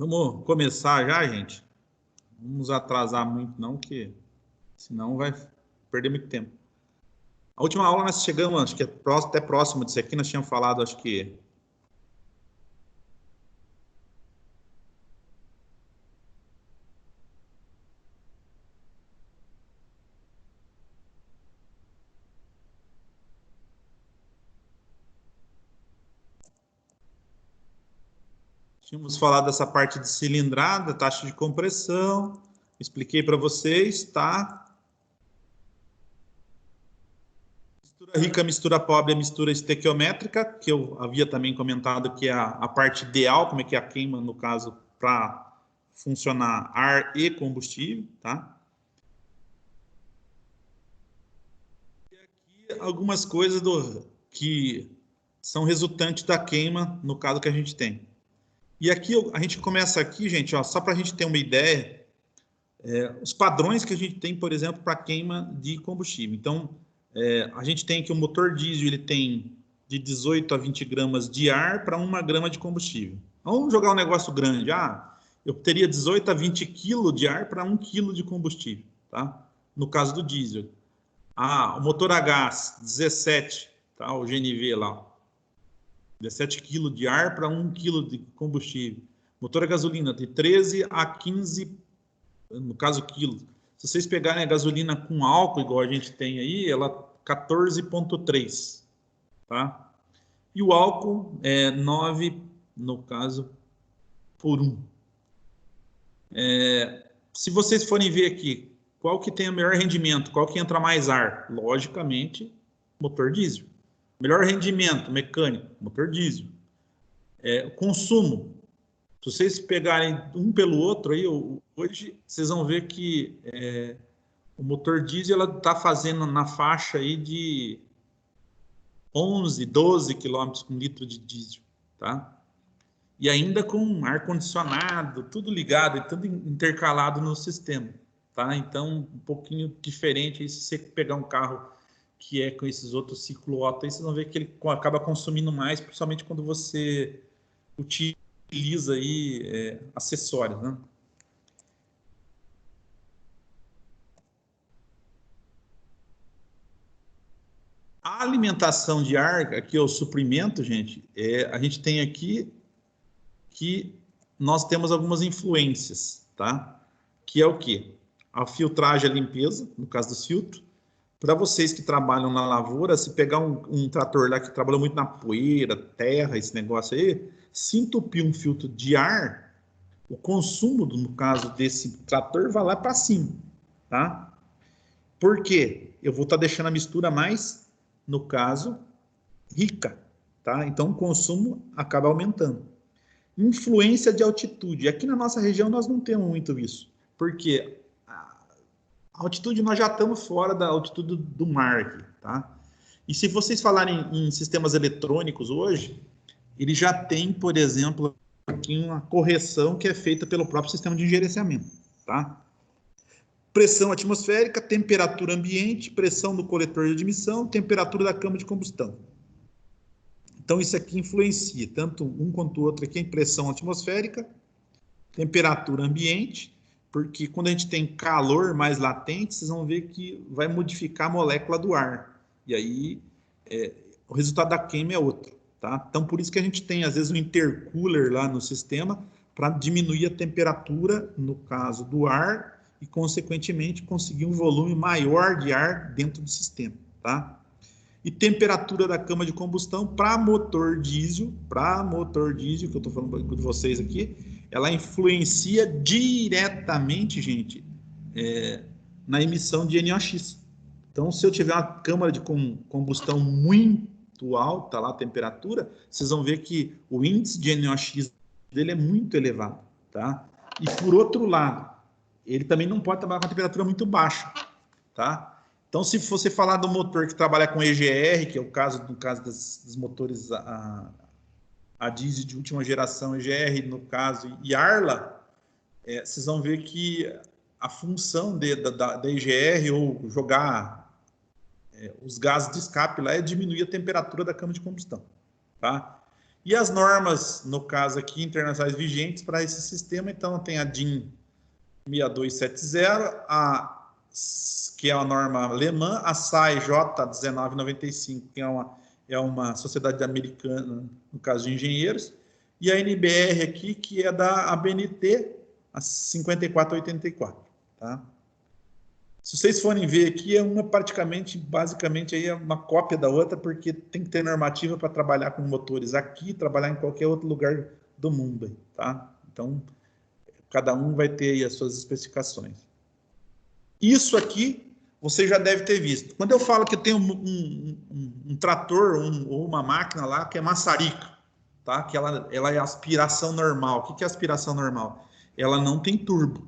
Vamos começar já, gente? Não vamos atrasar muito, não, que senão vai perder muito tempo. A última aula nós chegamos, acho que é até próximo disso aqui, nós tínhamos falado, acho que... Tínhamos falado dessa parte de cilindrada, taxa de compressão, expliquei para vocês, tá? Mistura rica, mistura pobre, a mistura estequiométrica, que eu havia também comentado que é a parte ideal, como é que é a queima, no caso, para funcionar ar e combustível, tá? E aqui algumas coisas que são resultantes da queima, no caso que a gente tem. E aqui a gente começa aqui, gente, ó, só para a gente ter uma ideia, os padrões que a gente tem, por exemplo, para queima de combustível. Então, a gente tem que o motor diesel ele tem de 18 a 20 gramas de ar para 1 grama de combustível. Vamos jogar um negócio grande. Eu teria 18 a 20 quilos de ar para 1 quilo de combustível, tá? No caso do diesel. O motor a gás, 17, tá? O GNV lá, 17 kg de ar para 1 kg de combustível. Motor a gasolina, de 13 a 15, no caso, quilos. Se vocês pegarem a gasolina com álcool, igual a gente tem aí, ela 14,3, tá? E o álcool é 9, no caso, por 1. Se vocês forem ver aqui, qual que tem o melhor rendimento, qual que entra mais ar? Logicamente, motor diesel. Melhor rendimento mecânico, motor diesel. Consumo. Se vocês pegarem um pelo outro, aí, hoje vocês vão ver que o motor diesel está fazendo na faixa aí de 11, 12 km com litro de diesel, tá? E ainda com ar-condicionado, tudo ligado e tudo intercalado no sistema, tá? Então, um pouquinho diferente aí, se você pegar um carro que é com esses outros ciclo Otto, aí vocês vão ver que ele acaba consumindo mais, principalmente quando você utiliza aí acessórios, né? A alimentação de ar, aqui é o suprimento, gente, a gente tem aqui que nós temos algumas influências, tá? Que é o quê? A filtragem e a limpeza, no caso dos filtros. Para vocês que trabalham na lavoura, se pegar um trator lá que trabalha muito na poeira, terra, esse negócio aí, se entupir um filtro de ar, o consumo, no caso desse trator, vai lá para cima, tá? Por quê? Eu vou estar deixando a mistura mais, no caso, rica, tá? Então o consumo acaba aumentando. Influência de altitude. Aqui na nossa região nós não temos muito isso, porque a altitude nós já estamos fora da altitude do mar aqui, tá? E se vocês falarem em sistemas eletrônicos hoje, ele já tem, por exemplo, aqui uma correção que é feita pelo próprio sistema de gerenciamento, tá? Pressão atmosférica, temperatura ambiente, pressão do coletor de admissão, temperatura da cama de combustão. Então, isso aqui influencia tanto um quanto o outro aqui, em pressão atmosférica, temperatura ambiente, porque quando a gente tem calor mais latente, vocês vão ver que vai modificar a molécula do ar. E aí, o resultado da queima é outro, tá? Então, por isso que a gente tem, às vezes, um intercooler lá no sistema para diminuir a temperatura, no caso do ar, e, consequentemente, conseguir um volume maior de ar dentro do sistema, tá? E temperatura da cama de combustão para motor diesel, que eu estou falando com vocês aqui, ela influencia diretamente, gente, na emissão de NOx. Então, se eu tiver uma câmara de combustão muito alta, lá a temperatura, vocês vão ver que o índice de NOx dele é muito elevado, tá? E por outro lado, ele também não pode trabalhar com a temperatura muito baixa, tá? Então, se você falar do motor que trabalha com EGR, que é o caso dos motores a diesel de última geração, EGR, no caso, e Arla, vocês vão ver que a função da EGR, ou jogar os gases de escape lá, é diminuir a temperatura da cama de combustão, tá? E as normas, no caso aqui, internacionais vigentes para esse sistema, então tem a DIN 6270, que é a norma alemã, a SAE J1995, que é uma sociedade americana, no caso de engenheiros, e a NBR aqui, que é da ABNT, a 5484, tá? Se vocês forem ver aqui, é uma basicamente, aí é uma cópia da outra, porque tem que ter normativa para trabalhar com motores aqui, trabalhar em qualquer outro lugar do mundo, tá? Então, cada um vai ter aí as suas especificações. Isso aqui, você já deve ter visto. Quando eu falo que tem um trator ou uma máquina lá, que é maçarica, tá? Que ela é aspiração normal. O que é aspiração normal? Ela não tem turbo,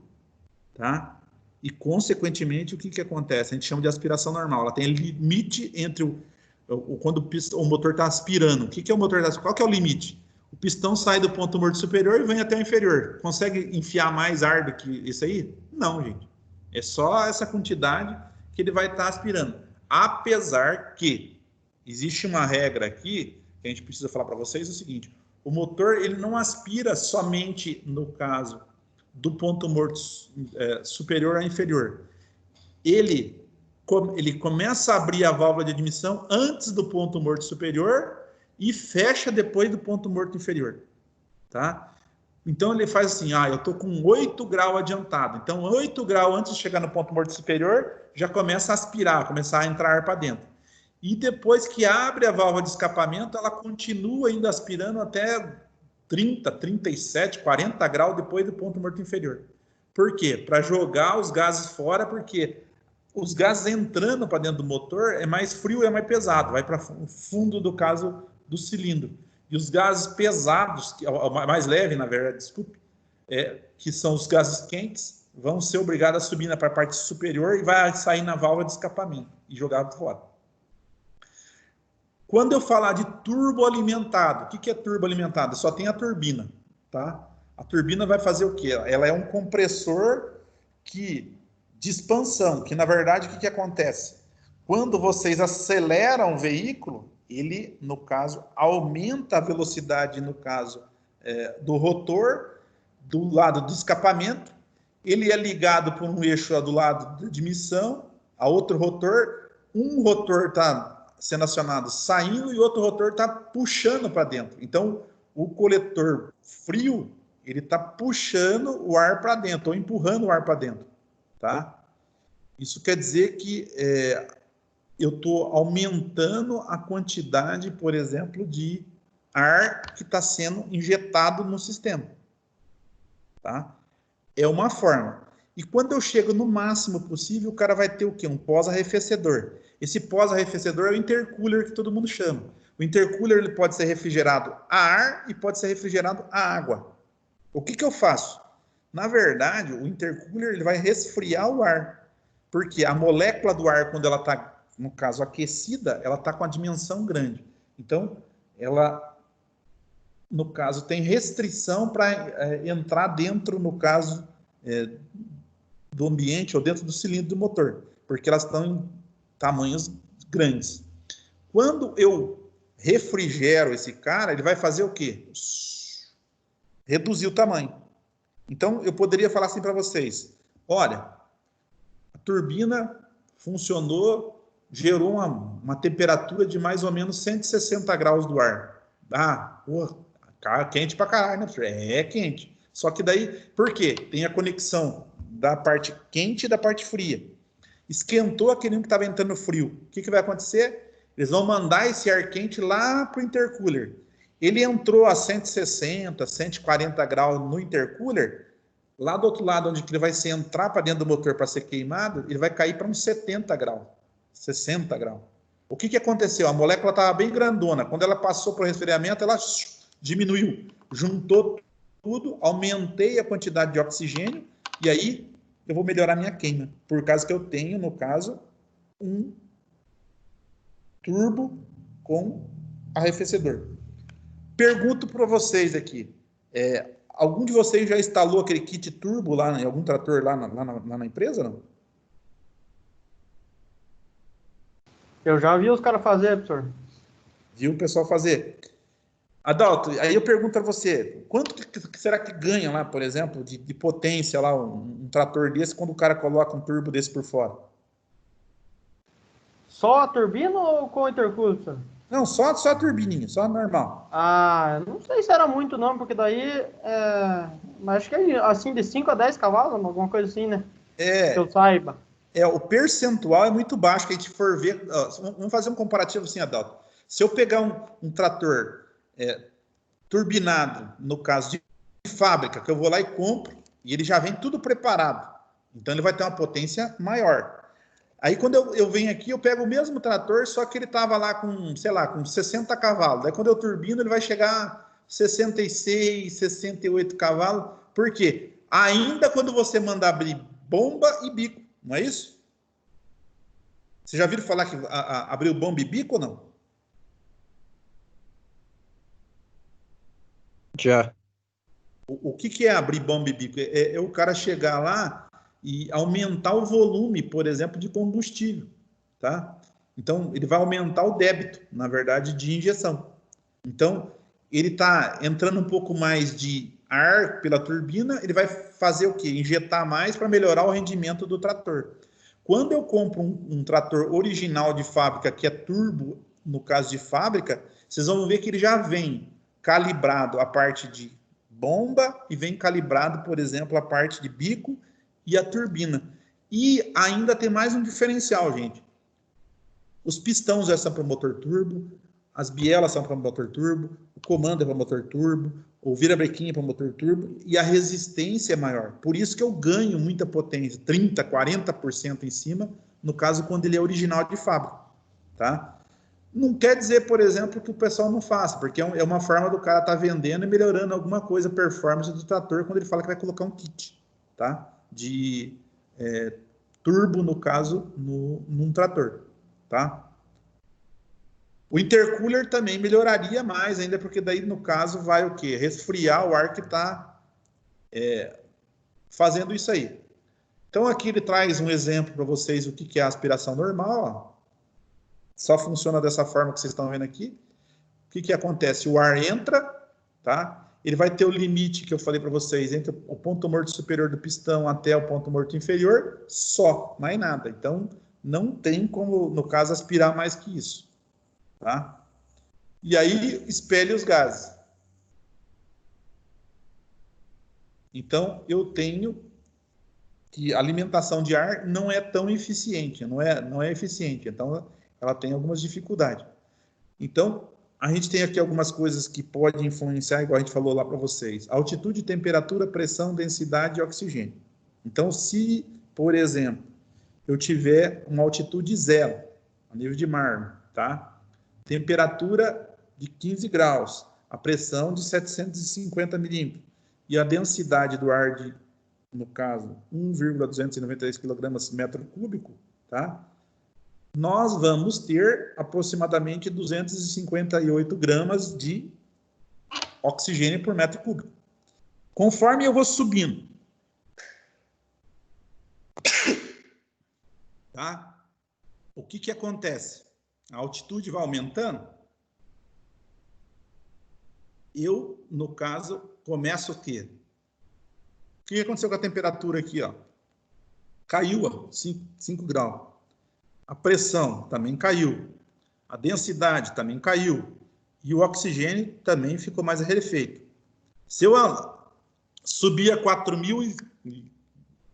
tá? E, consequentemente, o que acontece? A gente chama de aspiração normal. Ela tem limite entre quando o motor está aspirando. O que é o motor? Qual que é o limite? O pistão sai do ponto morto superior e vem até o inferior. Consegue enfiar mais ar do que isso aí? Não, gente. É só essa quantidade que ele vai estar aspirando. Apesar que existe uma regra aqui que a gente precisa falar para vocês, é o seguinte: o motor ele não aspira somente no caso do ponto morto superior a inferior. Ele começa a abrir a válvula de admissão antes do ponto morto superior e fecha depois do ponto morto inferior, tá? Então ele faz assim, eu estou com 8 graus adiantado. Então 8 graus antes de chegar no ponto morto superior, já começa a aspirar, começar a entrar ar para dentro. E depois que abre a válvula de escapamento, ela continua ainda aspirando até 30, 37, 40 graus depois do ponto morto inferior. Por quê? Para jogar os gases fora, porque os gases entrando para dentro do motor é mais frio e é mais pesado, vai para o fundo do caso do cilindro. E os gases pesados, que é o mais leve, na verdade, desculpe, que são os gases quentes, vão ser obrigados a subir para a parte superior e vai sair na válvula de escapamento e jogar fora. Quando eu falar de turboalimentado, o que é turboalimentado? Só tem a turbina, tá? A turbina vai fazer o quê? Ela é um compressor de expansão, que na verdade o que acontece? Quando vocês aceleram o veículo, ele, no caso, aumenta a velocidade, no caso, do rotor, do lado do escapamento, ele é ligado por um eixo do lado de admissão, a outro rotor, um rotor está sendo acionado saindo e outro rotor está puxando para dentro. Então, o coletor frio, ele está puxando o ar para dentro, ou empurrando o ar para dentro, tá? Isso quer dizer que eu estou aumentando a quantidade, por exemplo, de ar que está sendo injetado no sistema, tá? É uma forma. E quando eu chego no máximo possível, o cara vai ter o quê? Um pós-arrefecedor. Esse pós-arrefecedor é o intercooler que todo mundo chama. O intercooler ele pode ser refrigerado a ar e pode ser refrigerado a água. O que eu faço? Na verdade, o intercooler ele vai resfriar o ar. Porque a molécula do ar, quando ela está, no caso, aquecida, ela está com a dimensão grande. Então, ela, no caso, tem restrição para entrar dentro, no caso, do ambiente ou dentro do cilindro do motor, porque elas estão em tamanhos grandes. Quando eu refrigero esse cara, ele vai fazer o quê? Reduzir o tamanho. Então, eu poderia falar assim para vocês, olha, a turbina funcionou, gerou uma temperatura de mais ou menos 160 graus do ar. Quente pra caralho, né? É quente. Só que daí, por quê? Tem a conexão da parte quente e da parte fria. Esquentou aquele que estava entrando frio. O que vai acontecer? Eles vão mandar esse ar quente lá para o intercooler. Ele entrou a 160, 140 graus no intercooler. Lá do outro lado, onde ele vai entrar para dentro do motor para ser queimado, ele vai cair para uns 70 graus, 60 graus. O que aconteceu? A molécula estava bem grandona. Quando ela passou para o resfriamento, ela diminuiu. Juntou tudo, aumentei a quantidade de oxigênio e aí eu vou melhorar minha queima. Por causa que eu tenho, no caso, um turbo com arrefecedor. Pergunto para vocês aqui. Algum de vocês já instalou aquele kit turbo lá em algum trator lá na empresa, não? Eu já vi os caras fazer, professor. Viu o pessoal fazer? Adalto, aí eu pergunto para você, quanto que será que ganha lá, por exemplo, de potência lá, um trator desse, quando o cara coloca um turbo desse por fora? Só a turbina ou com intercooler? Não, só a turbininha, só a normal. Ah, não sei se era muito não, porque daí, mas acho que é assim, de 5 a 10 cavalos, alguma coisa assim, né? Que eu É, saiba. o percentual é muito baixo, que a gente for ver, ó, vamos fazer um comparativo assim, Adalto. Se eu pegar um trator turbinado, no caso de fábrica, que eu vou lá e compro, e ele já vem tudo preparado. Então ele vai ter uma potência maior. Aí quando eu venho aqui, eu pego o mesmo trator, só que ele estava lá com, sei lá, com 60 cavalos. Daí quando eu turbino, ele vai chegar a 66, 68 cavalos. Por quê? Ainda quando você manda abrir bomba e bico, não é isso? Você já viram falar que abriu bomba e bico ou não? Já. O que é abrir bomba e bico? É o cara chegar lá e aumentar o volume, por exemplo, de combustível, tá? Então, ele vai aumentar o débito, na verdade, de injeção. Então, ele está entrando um pouco mais de ar pela turbina, ele vai fazer o quê? Injetar mais para melhorar o rendimento do trator. Quando eu compro um trator original de fábrica, que é turbo, no caso de fábrica, vocês vão ver que ele já vem calibrado a parte de bomba e vem calibrado, por exemplo, a parte de bico e a turbina. E ainda tem mais um diferencial, gente. Os pistões já são para motor turbo, as bielas são para motor turbo, o comando é para motor turbo, o virabrequim é para motor turbo e a resistência é maior. Por isso que eu ganho muita potência, 30%, 40% em cima, no caso quando ele é original de fábrica, tá? Não quer dizer, por exemplo, que o pessoal não faça, porque é uma forma do cara estar vendendo e melhorando alguma coisa, performance do trator, quando ele fala que vai colocar um kit, tá? De turbo, no caso, num trator, tá? O intercooler também melhoraria mais ainda, porque daí, no caso, vai o quê? Resfriar o ar que está fazendo isso aí. Então, aqui ele traz um exemplo para vocês o que é a aspiração normal, ó. Só funciona dessa forma que vocês estão vendo aqui. O que acontece? O ar entra, tá? Ele vai ter o limite que eu falei para vocês, entre o ponto morto superior do pistão até o ponto morto inferior, só, mais nada. Então, não tem como, no caso, aspirar mais que isso, tá? E aí, espelhe os gases. Então, eu tenho que a alimentação de ar não é tão eficiente, não é eficiente. Então, ela tem algumas dificuldades. Então, a gente tem aqui algumas coisas que podem influenciar, igual a gente falou lá para vocês. Altitude, temperatura, pressão, densidade e oxigênio. Então, se, por exemplo, eu tiver uma altitude zero, a nível de mar, tá? Temperatura de 15 graus, a pressão de 750 milímetros e a densidade do ar de, no caso, 1,293 kg/m3, tá? Nós vamos ter aproximadamente 258 gramas de oxigênio por metro cúbico. Conforme eu vou subindo, tá? O que acontece? A altitude vai aumentando. Eu, no caso, começo o quê? O que aconteceu com a temperatura aqui, ó? Caiu, ó, 5 graus. A pressão também caiu. A densidade também caiu. E o oxigênio também ficou mais rarefeito. Se eu subir a 4.000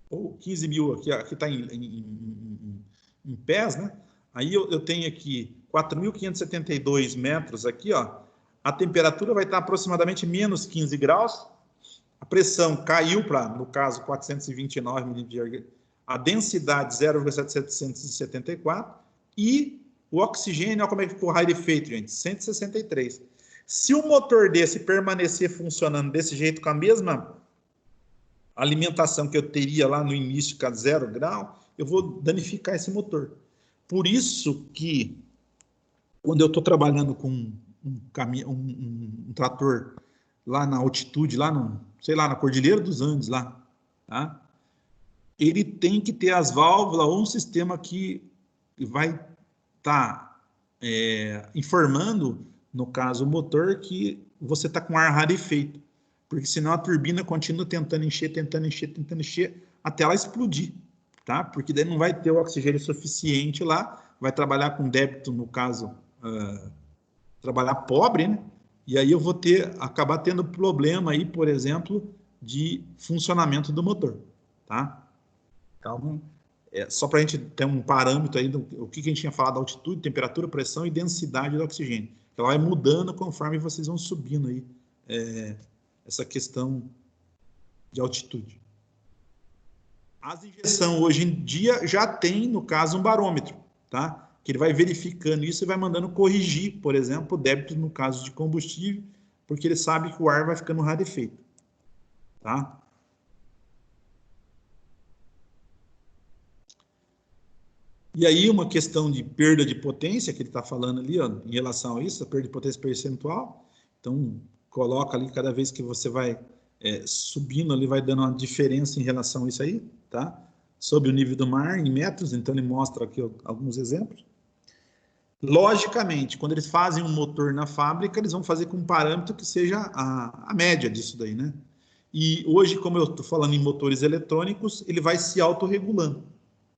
ou 15.000, aqui está em pés, né? Aí eu tenho aqui 4.572 metros aqui, ó. A temperatura vai estar aproximadamente menos 15 graus. A pressão caiu para, no caso, 429 milímetros. A densidade 0,774 e o oxigênio, olha como é que ficou o rarefeito, gente, 163. Se o motor desse permanecer funcionando desse jeito, com a mesma alimentação que eu teria lá no início, com a 0 grau, eu vou danificar esse motor. Por isso que, quando eu estou trabalhando com um trator lá na altitude, lá no, sei lá, na Cordilheira dos Andes, lá, tá? Ele tem que ter as válvulas ou um sistema que vai estar informando, no caso, o motor, que você está com ar rarefeito, porque senão a turbina continua tentando encher, até ela explodir, tá? Porque daí não vai ter o oxigênio suficiente lá, vai trabalhar com débito, no caso, trabalhar pobre, né? E aí eu vou acabar tendo problema aí, por exemplo, de funcionamento do motor, tá? Então, só para a gente ter um parâmetro aí do que a gente tinha falado, altitude, temperatura, pressão e densidade do oxigênio. Ela vai mudando conforme vocês vão subindo aí essa questão de altitude. As injeções hoje em dia já tem, no caso, um barômetro, tá? Que ele vai verificando isso e vai mandando corrigir, por exemplo, o débito no caso de combustível, porque ele sabe que o ar vai ficando rarefeito, tá? E aí uma questão de perda de potência, que ele está falando ali, ó, em relação a isso, a perda de potência percentual. Então, coloca ali cada vez que você vai subindo, ali vai dando uma diferença em relação a isso aí, tá? Sobre o nível do mar, em metros, então ele mostra aqui alguns exemplos. Logicamente, quando eles fazem um motor na fábrica, eles vão fazer com um parâmetro que seja a média disso daí, né? E hoje, como eu estou falando em motores eletrônicos, ele vai se autorregulando,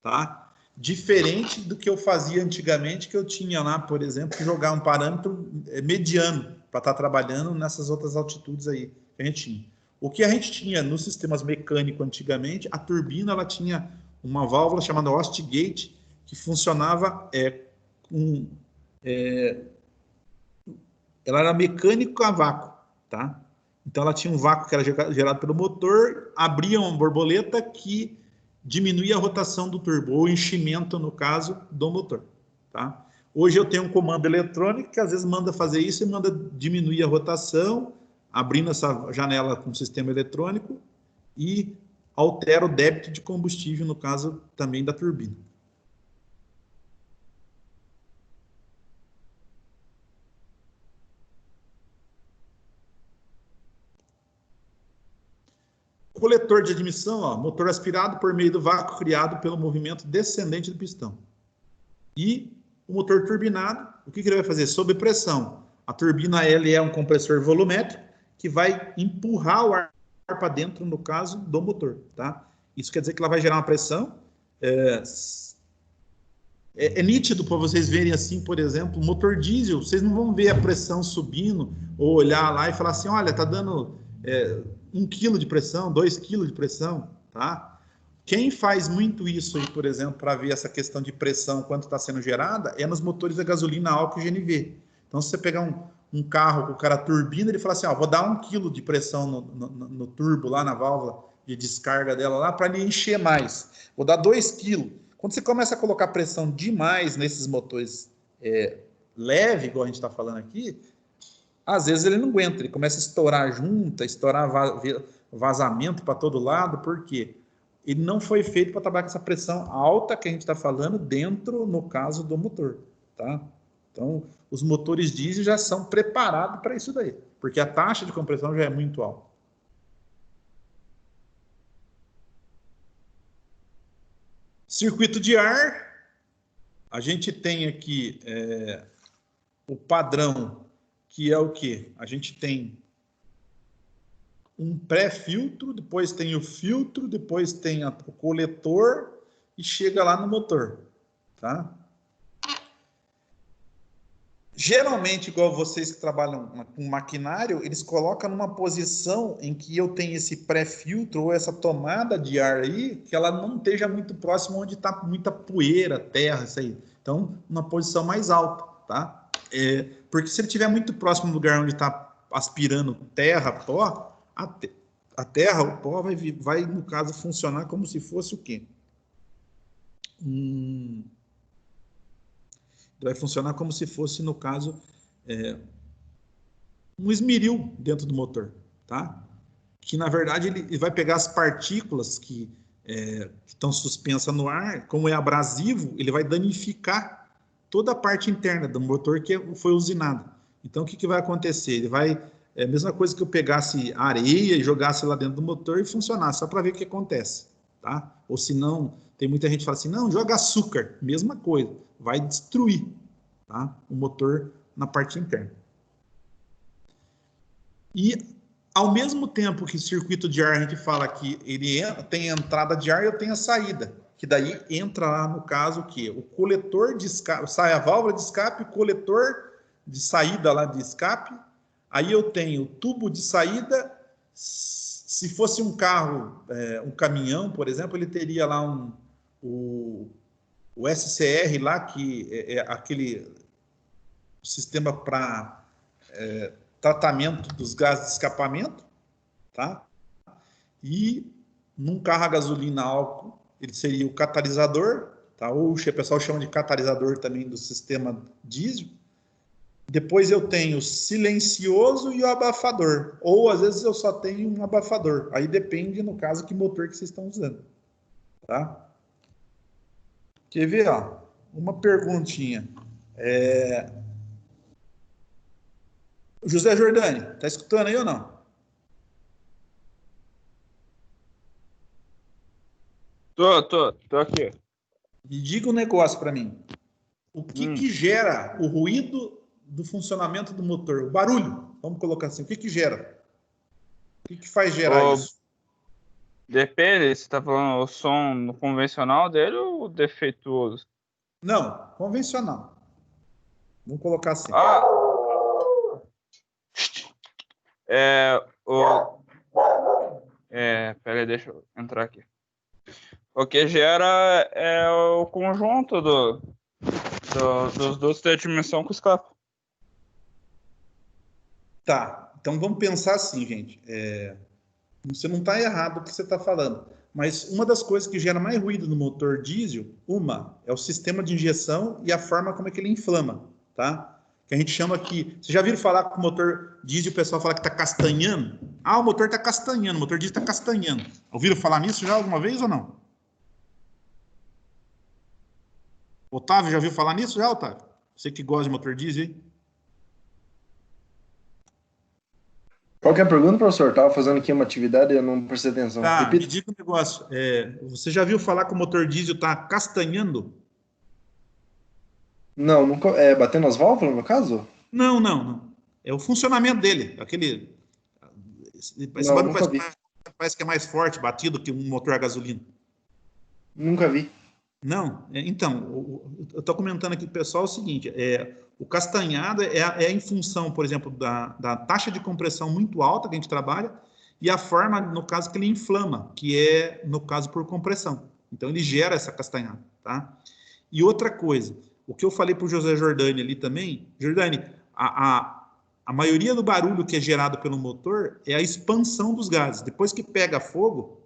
tá? Diferente do que eu fazia antigamente, que eu tinha lá, por exemplo, que jogar um parâmetro mediano para estar trabalhando nessas outras altitudes aí que a gente tinha. O que a gente tinha nos sistemas mecânicos antigamente, a turbina ela tinha uma válvula chamada Ostgate, que funcionava ela era mecânico a vácuo, tá? Então ela tinha um vácuo que era gerado pelo motor, abria uma borboleta que diminuía a rotação do turbo, ou enchimento, no caso, do motor, tá? Hoje eu tenho um comando eletrônico que às vezes manda fazer isso e manda diminuir a rotação, abrindo essa janela com o sistema eletrônico e altera o débito de combustível, no caso também da turbina. Coletor de admissão, ó, motor aspirado por meio do vácuo criado pelo movimento descendente do pistão. E o motor turbinado, o que ele vai fazer? Sob pressão. A turbina é um compressor volumétrico que vai empurrar o ar para dentro, no caso, do motor, tá? Isso quer dizer que ela vai gerar uma pressão. É nítido para vocês verem assim, por exemplo, motor diesel, vocês não vão ver a pressão subindo ou olhar lá e falar assim, olha, tá dando 1 kg de pressão, 2 kg de pressão, tá? Quem faz muito isso aí, por exemplo, para ver essa questão de pressão, quanto está sendo gerada, é nos motores a gasolina, álcool e GNV. Então, se você pegar um carro com o cara turbina, ele fala assim, ó, vou dar 1 kg de pressão no turbo, lá na válvula de descarga dela lá, para ele encher mais. Vou dar 2 kg. Quando você começa a colocar pressão demais nesses motores leve, igual a gente está falando aqui, às vezes ele não aguenta, ele começa a estourar junta, estourar vazamento para todo lado, por quê? Ele não foi feito para trabalhar com essa pressão alta que a gente está falando dentro, no caso do motor, tá? Então, os motores diesel já são preparados para isso daí, porque a taxa de compressão já é muito alta. Circuito de ar, a gente tem aqui o padrão, que é o quê? A gente tem um pré-filtro, depois tem o filtro, depois tem o coletor e chega lá no motor, tá? Geralmente, igual vocês que trabalham com maquinário, eles colocam numa posição em que eu tenho esse pré-filtro ou essa tomada de ar aí, que ela não esteja muito próxima onde está muita poeira, terra, isso aí. Então, uma posição mais alta, tá? Porque se ele estiver muito próximo do lugar onde está aspirando terra, pó, a terra, o pó vai, no caso, funcionar como se fosse o quê? Vai funcionar como se fosse, no caso, um esmeril dentro do motor, tá? Que, na verdade, ele vai pegar as partículas que estão suspensas no ar, como é abrasivo, ele vai danificar toda a parte interna do motor que foi usinado. Então, o que vai acontecer? Ele vai... É a mesma coisa que eu pegasse areia e jogasse lá dentro do motor e funcionasse, só para ver o que acontece, tá? Ou se não, tem muita gente que fala assim, não, joga açúcar, mesma coisa, vai destruir, tá? O motor na parte interna. E, ao mesmo tempo que circuito de ar, a gente fala que ele tem a entrada de ar e eu tenho a saída. Que daí entra lá, no caso, o quê? O coletor de escape, sai a válvula de escape, o coletor de saída lá de escape. Aí eu tenho o tubo de saída. Se fosse um carro, um caminhão, por exemplo, ele teria lá o SCR lá, que é aquele sistema para tratamento dos gases de escapamento, tá? E num carro a gasolina álcool, ele seria o catalisador, tá? Ou o pessoal chama de catalisador também do sistema diesel. Depois eu tenho o silencioso e o abafador. Ou às vezes eu só tenho um abafador. Aí depende, no caso, que motor que vocês estão usando, tá? Quer ver, ó? Uma perguntinha. José Jordani, tá escutando aí ou não? Tô aqui. Me diga um negócio para mim. O que gera o ruído do funcionamento do motor? O barulho, vamos colocar assim. O que gera? O que faz gerar isso? Depende, você tá falando o som no convencional dele ou defeituoso? Não, convencional. Vamos colocar assim. Peraí, deixa eu entrar aqui. O que gera é o conjunto dos dutos de dimensão com escape. Tá, então vamos pensar assim, gente. Você não está errado o que você está falando, mas uma das coisas que gera mais ruído no motor diesel, é o sistema de injeção e a forma como é que ele inflama, tá? Que a gente chama aqui... Vocês já viram falar que o motor diesel, o pessoal fala que está castanhando? Ah, o motor está castanhando, o motor diesel está castanhando. Ouviram falar nisso já alguma vez ou não? Otávio, já ouviu falar nisso já, Otávio? Você que gosta de motor diesel, hein? Qual que é a pergunta, professor? Estava fazendo aqui uma atividade e eu não prestei atenção. Tá, me diga um negócio. Você já viu falar que o motor diesel está castanhando? Não, nunca. Batendo as válvulas, no caso? Não. É o funcionamento dele. Esse barulho parece que é mais forte, batido, que um motor a gasolina. Nunca vi. Não, então, eu estou comentando aqui para o pessoal o seguinte, o castanhado é em função, por exemplo, da taxa de compressão muito alta que a gente trabalha e a forma, no caso, que ele inflama, que é, no caso, por compressão. Então, ele gera essa castanhada, tá? E outra coisa, o que eu falei para o José Jordani ali também, Jordani, a maioria do barulho que é gerado pelo motor é a expansão dos gases. Depois que pega fogo,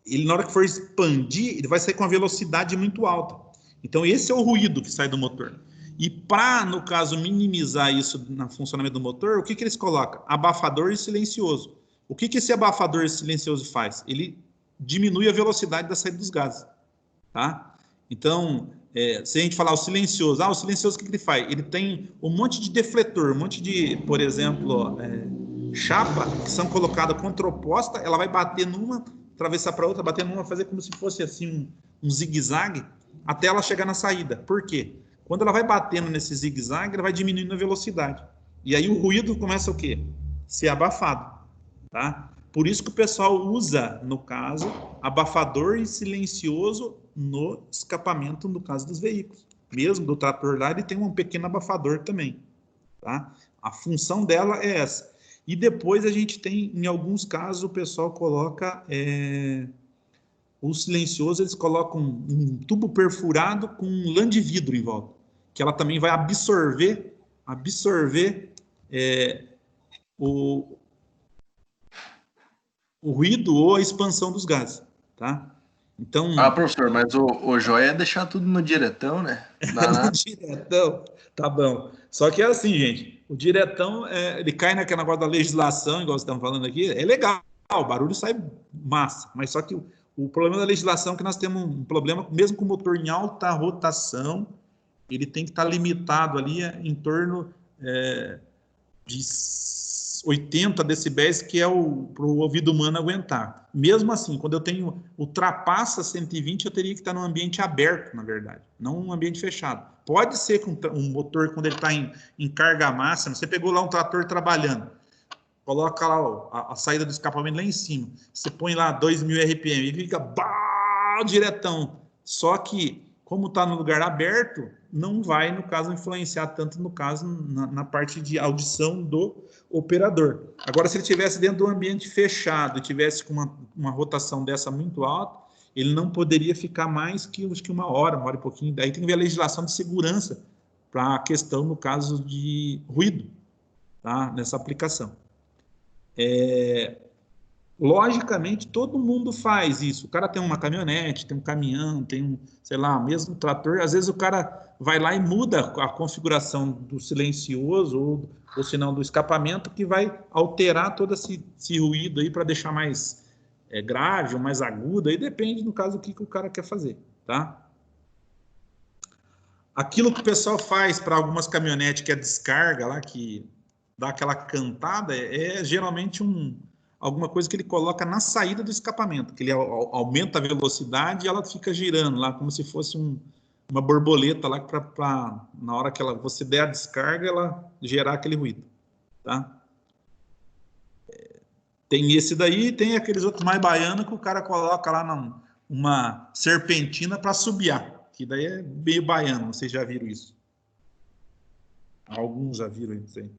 ele, na hora que for expandir, ele vai sair com uma velocidade muito alta. Então, esse é o ruído que sai do motor. E para, no caso, minimizar isso no funcionamento do motor, o que eles colocam? Abafador e silencioso. O que esse abafador silencioso faz? Ele diminui a velocidade da saída dos gases. Tá? Então, se a gente falar o silencioso, o que ele faz? Ele tem um monte de defletor, um monte de, por exemplo, chapa que são colocadas contraposta, ela vai bater numa, atravessar para outra, bater numa, fazer como se fosse assim um zigue-zague, até ela chegar na saída. Por quê? Quando ela vai batendo nesse zigue-zague, ela vai diminuindo a velocidade. E aí o ruído começa o quê? Ser abafado, tá? Por isso que o pessoal usa, no caso, abafador e silencioso no escapamento, no caso dos veículos. Mesmo do trator lá, ele tem um pequeno abafador também, tá? A função dela é essa. E depois a gente tem, em alguns casos, o pessoal coloca o silencioso, eles colocam um tubo perfurado com um lã de vidro em volta, que ela também vai absorver o ruído ou a expansão dos gases, tá? Então... professor, mas o joia é deixar tudo no diretão, né? No diretão, tá bom. Só que é assim, gente, o diretão, ele cai naquele negócio da legislação, igual vocês estão falando aqui, é legal, o barulho sai massa, mas só que o problema da legislação é que nós temos um problema, mesmo com o motor em alta rotação, ele tem que estar limitado ali em torno de 80 decibéis, que é para o ouvido humano aguentar. Mesmo assim, quando eu tenho ultrapassa 120, eu teria que estar num ambiente aberto, na verdade, não um ambiente fechado. Pode ser que um motor, quando ele está em carga máxima, você pegou lá um trator trabalhando, coloca lá a saída do escapamento lá em cima, você põe lá 2.000 RPM e fica diretão. Só que, como está no lugar aberto, não vai, no caso, influenciar tanto, no caso, na parte de audição do operador. Agora, se ele estivesse dentro de um ambiente fechado, tivesse com uma rotação dessa muito alta, ele não poderia ficar mais que 1 hora e pouquinho. Daí tem que ver a legislação de segurança para a questão, no caso de ruído, tá? Nessa aplicação. Logicamente, todo mundo faz isso. O cara tem uma caminhonete, tem um caminhão, tem um, sei lá, mesmo trator. Às vezes o cara vai lá e muda a configuração do silencioso ou se não do escapamento, que vai alterar todo esse ruído aí para deixar mais grave ou mais agudo. Aí depende, no caso, do que o cara quer fazer, tá? Aquilo que o pessoal faz para algumas caminhonetes, que é a descarga lá, que dá aquela cantada, geralmente alguma coisa que ele coloca na saída do escapamento, que ele aumenta a velocidade e ela fica girando lá, como se fosse uma borboleta lá, na hora que você der a descarga, ela gerar aquele ruído, tá? Tem esse daí, tem aqueles outros mais baianos que o cara coloca lá uma serpentina para assobiar, que daí é meio baiano, vocês já viram isso? Alguns já viram isso aí.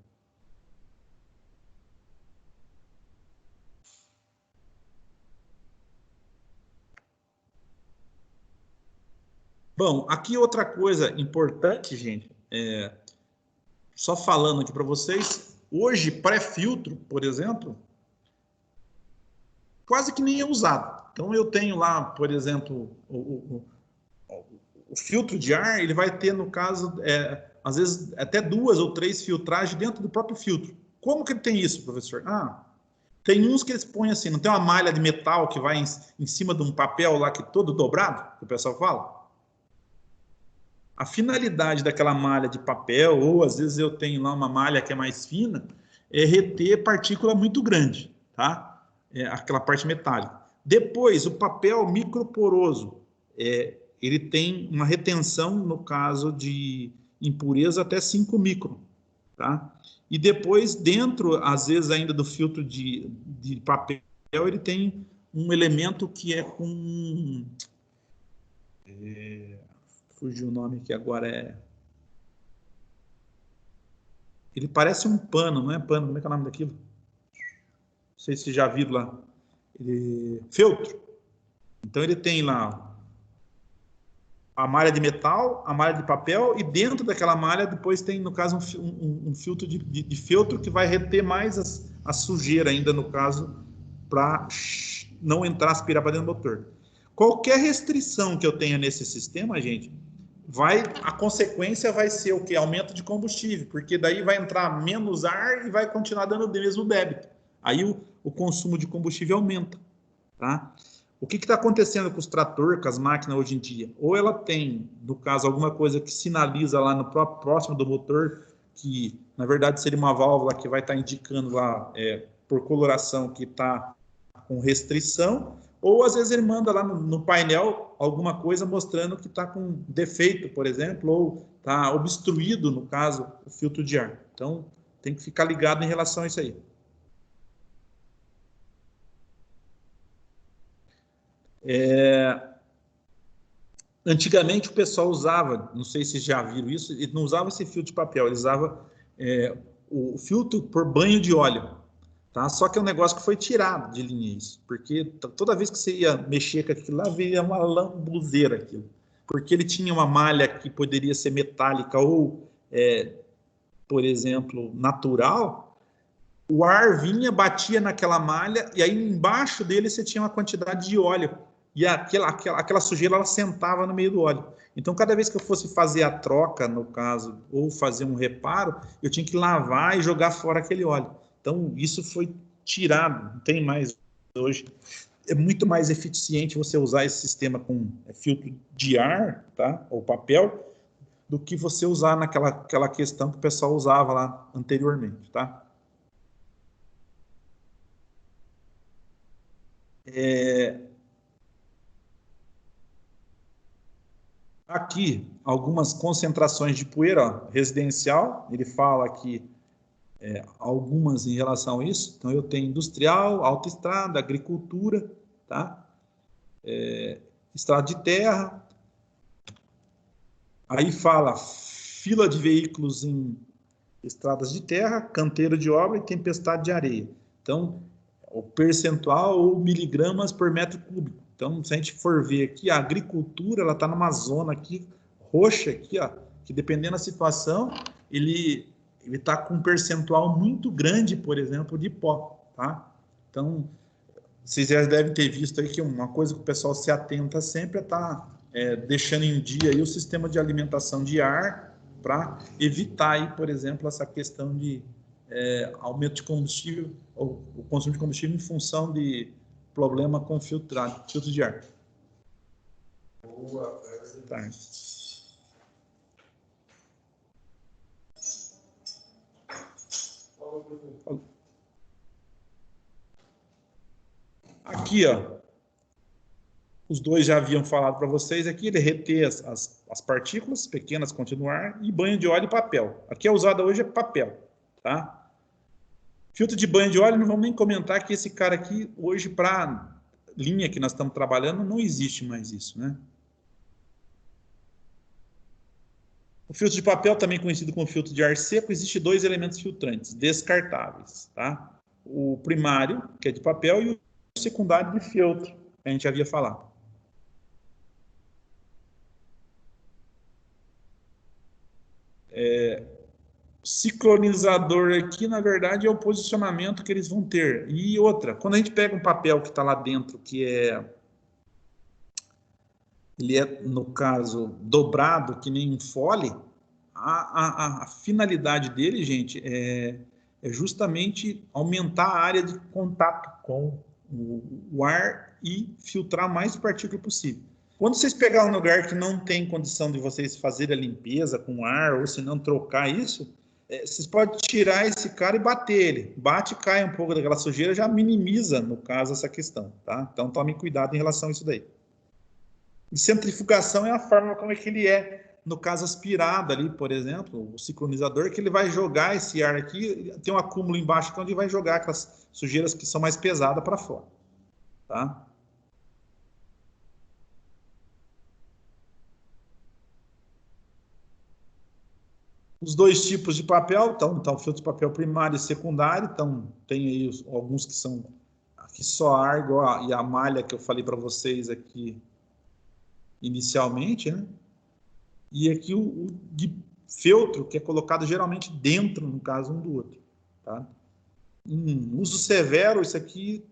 Bom, aqui outra coisa importante, gente, só falando aqui para vocês, hoje pré-filtro, por exemplo, quase que nem é usado. Então eu tenho lá, por exemplo, o filtro de ar, ele vai ter, no caso, às vezes até 2 ou 3 filtragens dentro do próprio filtro. Como que ele tem isso, professor? Tem uns que eles põem assim, não tem uma malha de metal que vai em cima de um papel lá que todo dobrado, que o pessoal fala? A finalidade daquela malha de papel, ou às vezes eu tenho lá uma malha que é mais fina, é reter partícula muito grande, tá? Aquela parte metálica. Depois, o papel microporoso, ele tem uma retenção, no caso de impureza, até 5 micron, tá? E depois, dentro, às vezes, ainda do filtro de papel, ele tem um elemento que é com... fugiu o nome aqui agora, ele parece um pano, não é pano, como é que é o nome daquilo? Não sei se já viram lá. Feltro. Então ele tem lá a malha de metal, a malha de papel, e dentro daquela malha depois tem, no caso, um filtro de feltro que vai reter mais a sujeira ainda, no caso, para não aspirar para dentro do motor. Qualquer restrição que eu tenha nesse sistema, gente, a consequência vai ser o quê? Aumento de combustível, porque daí vai entrar menos ar e vai continuar dando o mesmo débito. Aí o consumo de combustível aumenta, tá? O que está acontecendo com os tratores, com as máquinas hoje em dia? Ou ela tem, no caso, alguma coisa que sinaliza lá no próximo do motor, que na verdade seria uma válvula que vai estar indicando lá, por coloração, que está com restrição, ou às vezes ele manda lá no painel alguma coisa mostrando que está com defeito, por exemplo, ou está obstruído, no caso, o filtro de ar. Então, tem que ficar ligado em relação a isso aí. Antigamente o pessoal usava, não sei se já viram isso, ele não usava esse filtro de papel, ele usava o filtro por banho de óleo. Tá? Só que é um negócio que foi tirado de linha isso, porque toda vez que você ia mexer com aquilo lá, veio uma lambuzeira aquilo. Porque ele tinha uma malha que poderia ser metálica ou, por exemplo, natural, o ar vinha, batia naquela malha, e aí embaixo dele você tinha uma quantidade de óleo. E aquela sujeira, ela sentava no meio do óleo. Então, cada vez que eu fosse fazer a troca, no caso, ou fazer um reparo, eu tinha que lavar e jogar fora aquele óleo. Então, isso foi tirado, não tem mais hoje. É muito mais eficiente você usar esse sistema com filtro de ar, tá? Ou papel, do que você usar naquela questão que o pessoal usava lá anteriormente, tá? Aqui, algumas concentrações de poeira, ó, residencial, ele fala que algumas em relação a isso. Então, eu tenho industrial, autoestrada, agricultura, tá? Estrada de terra. Aí fala fila de veículos em estradas de terra, canteiro de obra e tempestade de areia. Então, o percentual ou miligramas por metro cúbico. Então, se a gente for ver aqui, a agricultura, ela está numa zona aqui, roxa aqui, ó, que dependendo da situação, ele está com um percentual muito grande, por exemplo, de pó, tá? Então, vocês já devem ter visto aí que uma coisa que o pessoal se atenta sempre é estar deixando em dia aí o sistema de alimentação de ar para evitar aí, por exemplo, essa questão de aumento de combustível, ou o consumo de combustível em função de problema com filtro de ar. Boa tarde. Aqui, ó, os dois já haviam falado para vocês aqui, ele reter as partículas pequenas, continuar, e banho de óleo e papel. Aqui é usado hoje papel, tá? Filtro de banho de óleo, não vamos nem comentar que esse cara aqui, hoje, para linha que nós estamos trabalhando, não existe mais isso, né? O filtro de papel, também conhecido como filtro de ar seco, existe 2 elementos filtrantes descartáveis, tá? O primário, que é de papel, e o secundário de feltro, que a gente havia falado. Sincronizador aqui, na verdade, é o posicionamento que eles vão ter. E outra, quando a gente pega um papel que está lá dentro, ele é, no caso, dobrado, que nem um fole, a finalidade dele, gente, é justamente aumentar a área de contato com o ar e filtrar mais partícula possível. Quando vocês pegarem um lugar que não tem condição de vocês fazerem a limpeza com ar, ou se não trocar isso, vocês podem tirar esse cara e bater ele. Bate e cai um pouco daquela sujeira, já minimiza, no caso, essa questão, tá? Então, tome cuidado em relação a isso daí. E centrifugação é a forma como é que ele é, no caso, aspirado ali, por exemplo, o sincronizador, que ele vai jogar esse ar aqui, tem um acúmulo embaixo, onde vai jogar aquelas sujeiras que são mais pesadas para fora, tá? Os 2 tipos de papel, então filtro de papel primário e secundário, então tem aí alguns que são aqui só ar, igual e a malha que eu falei para vocês aqui inicialmente, né? E aqui o de feltro, que é colocado geralmente dentro, no caso, um do outro, tá? Em uso severo, isso aqui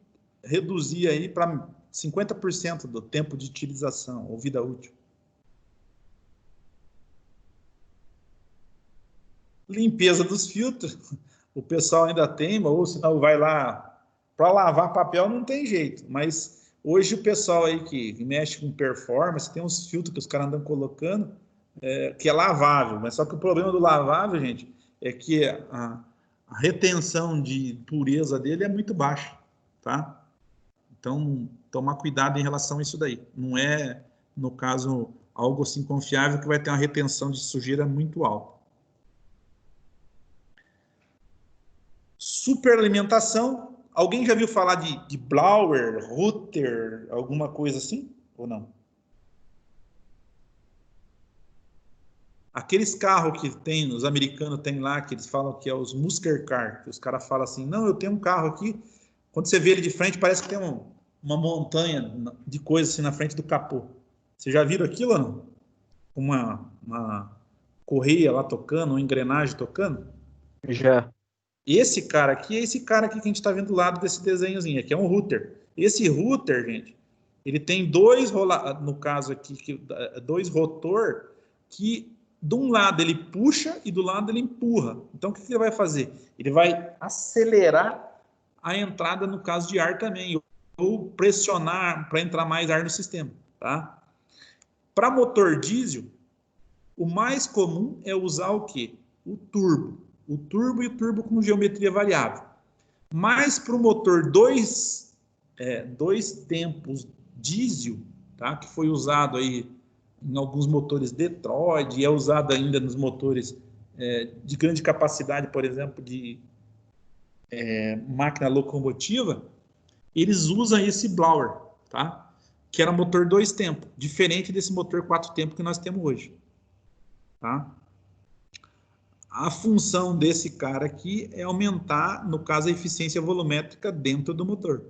reduzia aí para 50% do tempo de utilização, ou vida útil. Limpeza dos filtros, o pessoal ainda teima, ou senão vai lá, para lavar papel não tem jeito, mas hoje o pessoal aí que mexe com performance, tem uns filtros que os caras andam colocando, que é lavável, mas só que o problema do lavável, gente, é que a retenção de pureza dele é muito baixa, tá? Então, tomar cuidado em relação a isso daí. Não é, no caso, algo assim confiável que vai ter uma retenção de sujeira muito alta. Superalimentação. Alguém já viu falar de blower, router, alguma coisa assim? Ou não? Aqueles carros que tem, os americanos têm lá, que eles falam que é os muscle car, que os caras falam assim, não, eu tenho um carro aqui, quando você vê ele de frente, parece que tem uma montanha de coisa assim na frente do capô. Vocês já viram aquilo ou não? Uma correia lá tocando, uma engrenagem tocando? Já. Esse cara aqui é esse cara aqui que a gente está vendo do lado desse desenhozinho aqui, é um router. Esse router, gente, ele tem no caso aqui, 2 rotor que de um lado ele puxa e do lado ele empurra. Então, o que ele vai fazer? Ele vai acelerar a entrada, no caso de ar também, ou pressionar para entrar mais ar no sistema, tá? Para motor diesel, o mais comum é usar o quê? O turbo. O turbo e o turbo com geometria variável. Mas para o motor 2 tempos diesel, tá? Que foi usado aí em alguns motores Detroit, e é usado ainda nos motores de grande capacidade, por exemplo, de máquina locomotiva, eles usam esse blower, tá? Que era motor 2 tempos, diferente desse motor 4 tempos que nós temos hoje, tá? A função desse cara aqui é aumentar, no caso, a eficiência volumétrica dentro do motor.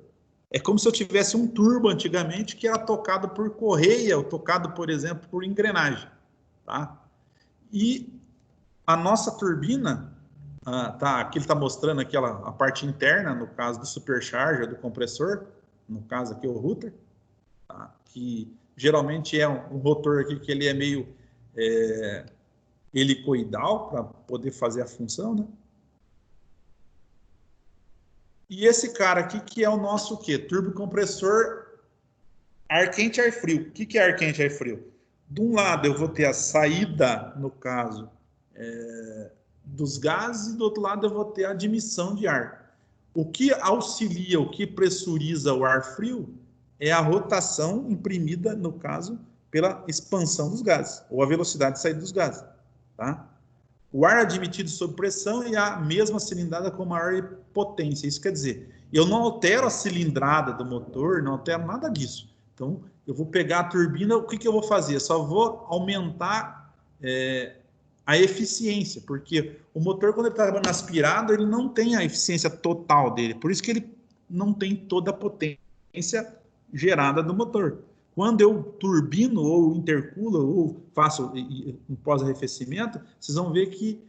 É como se eu tivesse um turbo antigamente que era tocado por correia, ou tocado, por exemplo, por engrenagem, tá? E a nossa turbina, aqui ele está mostrando aqui a parte interna, no caso do supercharger, do compressor, no caso aqui o router, tá? Que geralmente é um rotor aqui que ele é meio helicoidal para poder fazer a função, né? E esse cara aqui que é o nosso turbocompressor ar quente e ar frio. O que é ar quente e ar frio? De um lado eu vou ter a saída, no caso, dos gases, e do outro lado eu vou ter a admissão de ar. O que auxilia, o que pressuriza o ar frio é a rotação imprimida, no caso, pela expansão dos gases, ou a velocidade de saída dos gases. Tá? O ar admitido sob pressão é a mesma cilindrada com maior potência. Isso quer dizer, eu não altero a cilindrada do motor, não altero nada disso. Então, eu vou pegar a turbina, o que eu vou fazer? Eu só vou aumentar a eficiência, porque o motor, quando ele está trabalhando aspirado, ele não tem a eficiência total dele. Por isso que ele não tem toda a potência gerada do motor. Quando eu turbino ou interculo ou faço um pós-arrefecimento, vocês vão ver que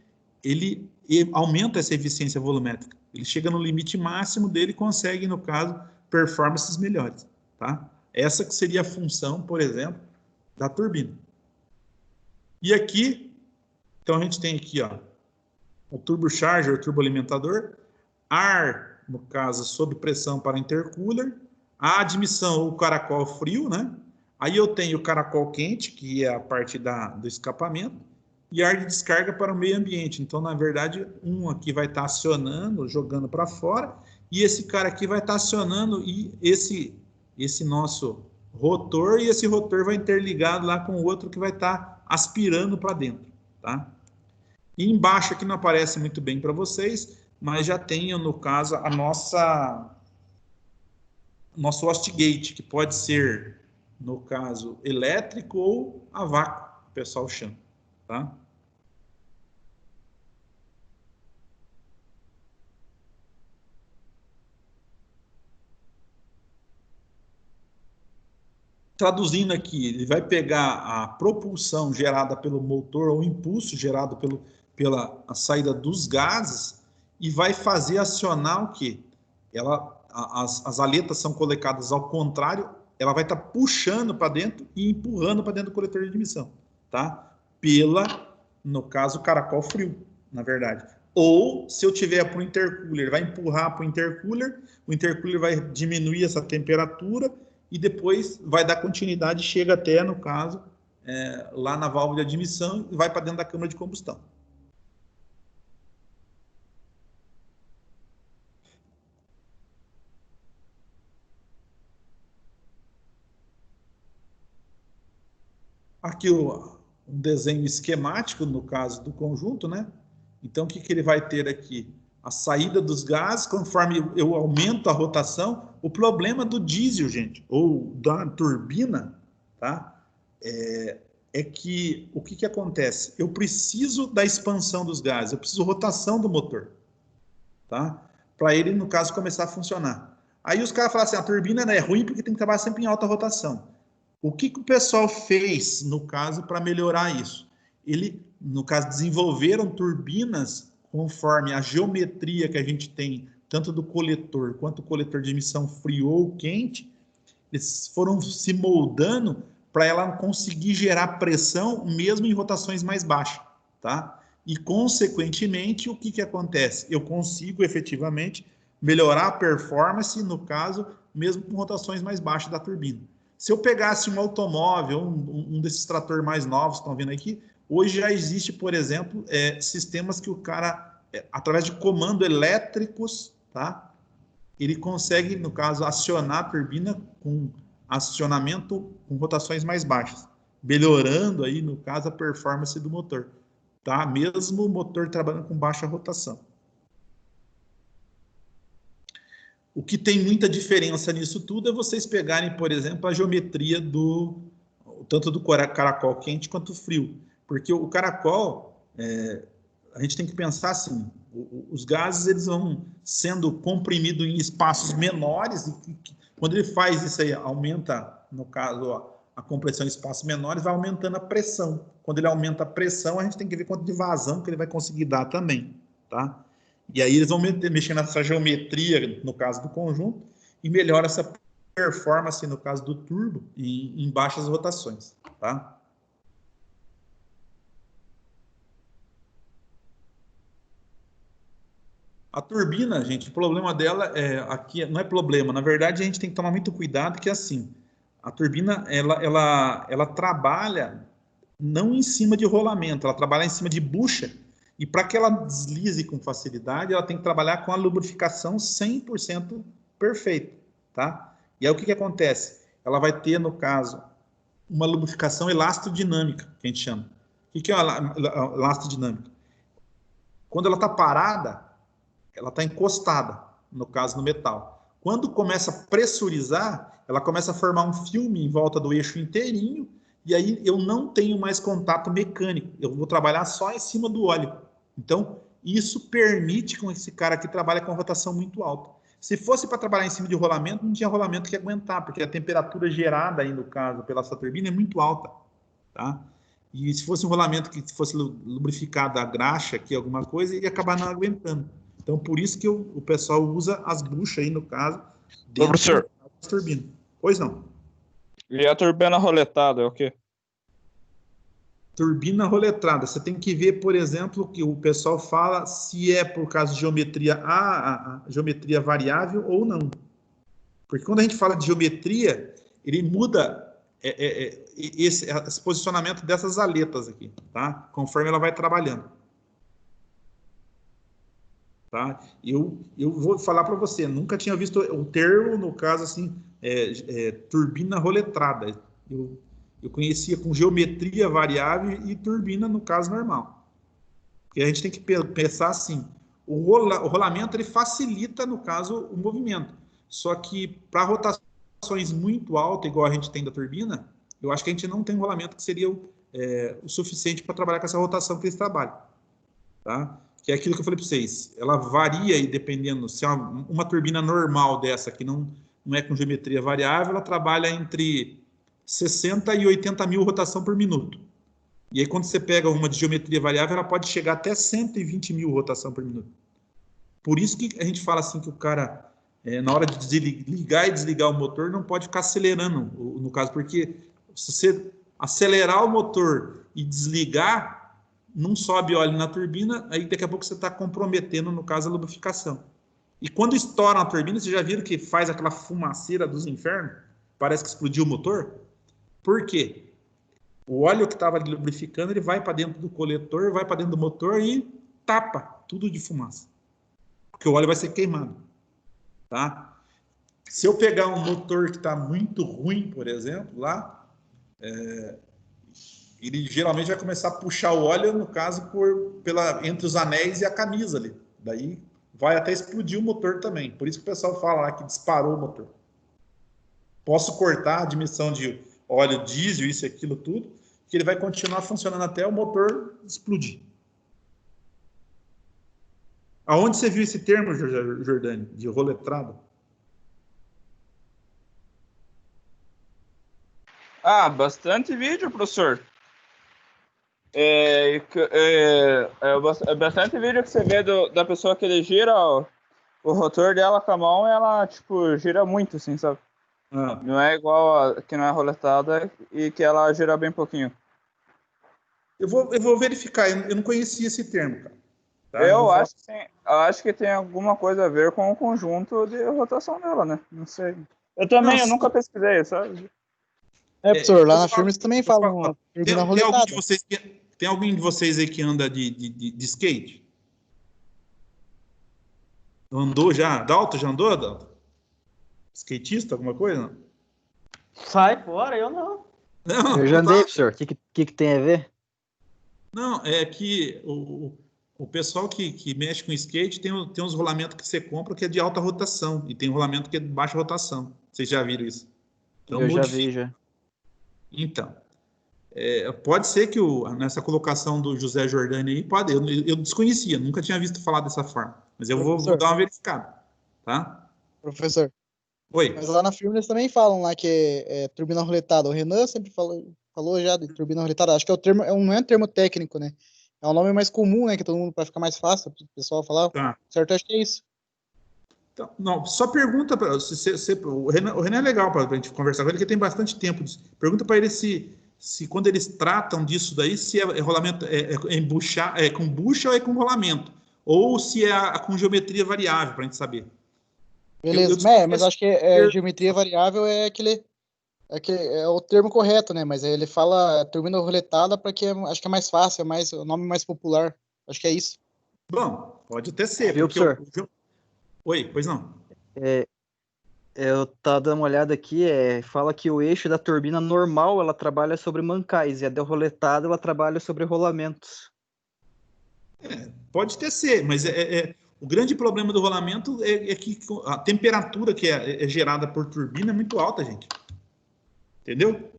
ele aumenta essa eficiência volumétrica. Ele chega no limite máximo dele e consegue, no caso, performances melhores. Tá? Essa que seria a função, por exemplo, da turbina. E aqui, então a gente tem aqui o turbocharger, o turboalimentador, ar, no caso, sob pressão para intercooler, a admissão, o caracol frio, né? Aí eu tenho o caracol quente, que é a parte do escapamento, e ar de descarga para o meio ambiente. Então, na verdade, um aqui vai estar acionando, jogando para fora, e esse cara aqui vai estar acionando e esse nosso rotor, e esse rotor vai interligado lá com o outro que vai estar aspirando para dentro, tá? E embaixo aqui não aparece muito bem para vocês, mas já tenho, no caso, nosso wastegate, que pode ser, no caso, elétrico ou a vácuo, o pessoal chama, tá? Traduzindo aqui, ele vai pegar a propulsão gerada pelo motor, ou o impulso gerado pela saída dos gases, e vai fazer acionar o quê? As aletas são colocadas ao contrário, ela vai estar puxando para dentro e empurrando para dentro do coletor de admissão, tá? No caso, caracol frio, na verdade. Ou, se eu tiver para o intercooler, vai empurrar para o intercooler vai diminuir essa temperatura e depois vai dar continuidade, chega até, no caso, lá na válvula de admissão e vai para dentro da câmara de combustão. Aqui um desenho esquemático, no caso do conjunto, né? Então, o que ele vai ter aqui? A saída dos gases, conforme eu aumento a rotação. O problema do diesel, gente, ou da turbina, tá? É que o que acontece? Eu preciso da expansão dos gases, eu preciso rotação do motor, tá? Para ele, no caso, começar a funcionar. Aí os caras falam assim, a turbina é ruim porque tem que trabalhar sempre em alta rotação. O que o pessoal fez, no caso, para melhorar isso? No caso, desenvolveram turbinas conforme a geometria que a gente tem, tanto do coletor quanto do coletor de emissão frio ou quente, eles foram se moldando para ela conseguir gerar pressão mesmo em rotações mais baixas, tá? E, consequentemente, o que acontece? Eu consigo, efetivamente, melhorar a performance, no caso, mesmo com rotações mais baixas da turbina. Se eu pegasse um automóvel, um desses tratores mais novos que estão vendo aqui, hoje já existe, por exemplo, sistemas que o cara, através de comandos elétricos, tá? Ele consegue, no caso, acionar a turbina com acionamento com rotações mais baixas, melhorando aí, no caso, a performance do motor, tá? Mesmo o motor trabalhando com baixa rotação. O que tem muita diferença nisso tudo é vocês pegarem, por exemplo, a geometria tanto do caracol quente quanto frio. Porque o caracol, a gente tem que pensar assim, os gases eles vão sendo comprimidos em espaços menores, e quando ele faz isso aí, aumenta, no caso, a compressão em espaços menores, vai aumentando a pressão. Quando ele aumenta a pressão, a gente tem que ver quanto de vazão que ele vai conseguir dar também, tá? E aí eles vão mexer nessa geometria, no caso do conjunto, e melhora essa performance, no caso do turbo, em baixas rotações, tá? A turbina, gente, o problema dela aqui não é problema. Na verdade, a gente tem que tomar muito cuidado, que é assim, a turbina, ela trabalha não em cima de rolamento, ela trabalha em cima de bucha, e para que ela deslize com facilidade, ela tem que trabalhar com a lubrificação 100% perfeita, tá? E aí o que acontece? Ela vai ter, no caso, uma lubrificação elastodinâmica, que a gente chama. O que é a elastodinâmica? Quando ela está parada, ela está encostada, no caso, no metal. Quando começa a pressurizar, ela começa a formar um filme em volta do eixo inteirinho, e aí eu não tenho mais contato mecânico. Eu vou trabalhar só em cima do óleo. Então, isso permite com esse cara que trabalha com rotação muito alta. Se fosse para trabalhar em cima de rolamento, não tinha rolamento que aguentar, porque a temperatura gerada aí, no caso, pela sua turbina é muito alta, tá? E se fosse um rolamento que fosse lubrificado a graxa aqui, alguma coisa, ia acabar não aguentando. Então, por isso que o pessoal usa as buchas aí, no caso, dentro da turbina. Pois não. E a turbina roletada é o quê? Turbina roletada. Você tem que ver, por exemplo, que o pessoal fala se é por causa de geometria a geometria variável ou não. Porque quando a gente fala de geometria, ele muda esse posicionamento dessas aletas aqui, tá? Conforme ela vai trabalhando. Tá? Eu vou falar para você, nunca tinha visto o termo, no caso, assim, turbina roletada. Eu conhecia com geometria variável e turbina, no caso, normal. Porque a gente tem que pensar assim, o rolamento, ele facilita, no caso, o movimento. Só que para rotações muito altas, igual a gente tem da turbina, eu acho que a gente não tem um rolamento que seria o suficiente para trabalhar com essa rotação que eles trabalham. Tá? Que é aquilo que eu falei para vocês, ela varia e dependendo, se é uma turbina normal dessa, que não é com geometria variável, ela trabalha entre 60 e 80 mil rotação por minuto. E aí quando você pega uma de geometria variável, ela pode chegar até 120 mil rotação por minuto. Por isso que a gente fala assim que o cara, na hora de ligar e desligar o motor, não pode ficar acelerando, no caso, porque se você acelerar o motor e desligar, não sobe óleo na turbina, aí daqui a pouco você está comprometendo, no caso, a lubrificação. E quando estoura a turbina, vocês já viram que faz aquela fumaceira dos infernos? Parece que explodiu o motor. Por quê? O óleo que estava lubrificando, ele vai para dentro do coletor, vai para dentro do motor e tapa tudo de fumaça. Porque o óleo vai ser queimado. Tá? Se eu pegar um motor que está muito ruim, por exemplo, lá, ele geralmente vai começar a puxar o óleo, no caso, entre os anéis e a camisa ali. Daí vai até explodir o motor também. Por isso que o pessoal fala lá que disparou o motor. Posso cortar a admissão de óleo diesel, isso e aquilo tudo, que ele vai continuar funcionando até o motor explodir. Aonde você viu esse termo, Jordani, de roletrado? Bastante vídeo, professor. Bastante vídeo que você vê da pessoa que ele gira o rotor dela com a mão, ela, tipo, gira muito, assim, sabe? Não é igual que não é roletada e que ela gira bem pouquinho. Eu vou verificar, eu não conhecia esse termo, cara. Tá? Eu acho que tem alguma coisa a ver com o conjunto de rotação dela, né? Não sei. Eu nunca pesquisei, sabe? Professor, lá na firma eles também falam turbina roletada. Tem alguém de vocês aí que anda de skate? Andou já? Dalton, já andou, Dalton? Skatista, alguma coisa? Não? Sai fora, eu não. Eu já andei, professor. O que tem a ver? Não, é que O pessoal que mexe com skate tem uns rolamentos que você compra que é de alta rotação e tem rolamento que é de baixa rotação. Vocês já viram isso? Então, Eu já vi, já. Então, pode ser que nessa colocação do José Jordani aí, pode, eu desconhecia, nunca tinha visto falar dessa forma, mas eu vou dar uma verificada, tá? Professor, Oi. mas lá na firma eles também falam lá que é turbina roletada. O Renan sempre falou já de turbina roletada. Acho que é o termo, não é um termo técnico, né? É um nome mais comum, né? Que todo mundo, para ficar mais fácil, o pessoal falar. Tá. Certo, acho que é isso. Então, não, só pergunta para o Renan é legal para a gente conversar com ele, que tem bastante tempo. Pergunta para ele se quando eles tratam disso daí, se é rolamento com bucha ou é com rolamento, ou se é com geometria variável, para a gente saber. Beleza, mas acho que geometria variável é o termo correto, né? Mas ele fala turbina roletada porque acho que é mais fácil, o nome mais popular. Acho que é isso. Bom, pode até ser. Viu, professor? Oi, pois não. Eu tava dando uma olhada aqui, fala que o eixo da turbina normal ela trabalha sobre mancais e a roletada ela trabalha sobre rolamentos. Pode até ser, mas o grande problema do rolamento é que a temperatura que é gerada por turbina é muito alta, gente. Entendeu?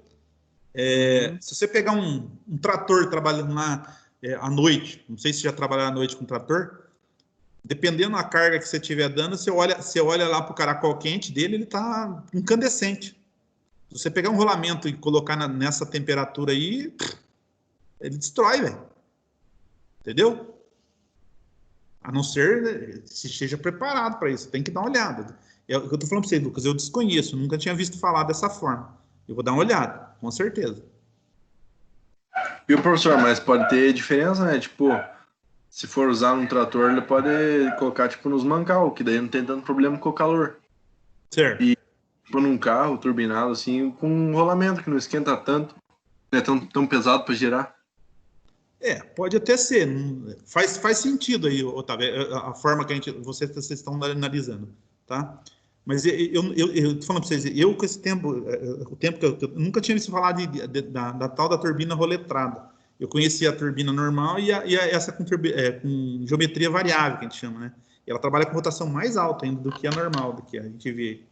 Se você pegar um trator trabalhando lá à noite, não sei se já trabalharam à noite com trator, dependendo da carga que você estiver dando, você olha lá para o caracol quente dele, ele está incandescente. Se você pegar um rolamento e colocar nessa temperatura aí, ele destrói, velho. Entendeu? A não ser se esteja preparado para isso. Tem que dar uma olhada. Eu estou falando para você, Lucas, eu desconheço, nunca tinha visto falar dessa forma. Eu vou dar uma olhada, com certeza. Viu, professor? Mas pode ter diferença, né? Tipo, se for usar num trator, ele pode colocar, tipo, nos mancal, que daí não tem tanto problema com o calor. Certo. E, tipo, num carro turbinado, assim, com um rolamento que não esquenta tanto, não é tão pesado para girar. Pode até ser. Faz sentido aí, Otávio, a forma que vocês estão analisando, tá? Mas eu tô falando para vocês, eu com esse tempo, o tempo que eu nunca tinha visto falar da tal da turbina roletrada. Eu conhecia a turbina normal e essa com geometria variável, que a gente chama, né? E ela trabalha com rotação mais alta ainda do que a normal, do que a gente vê.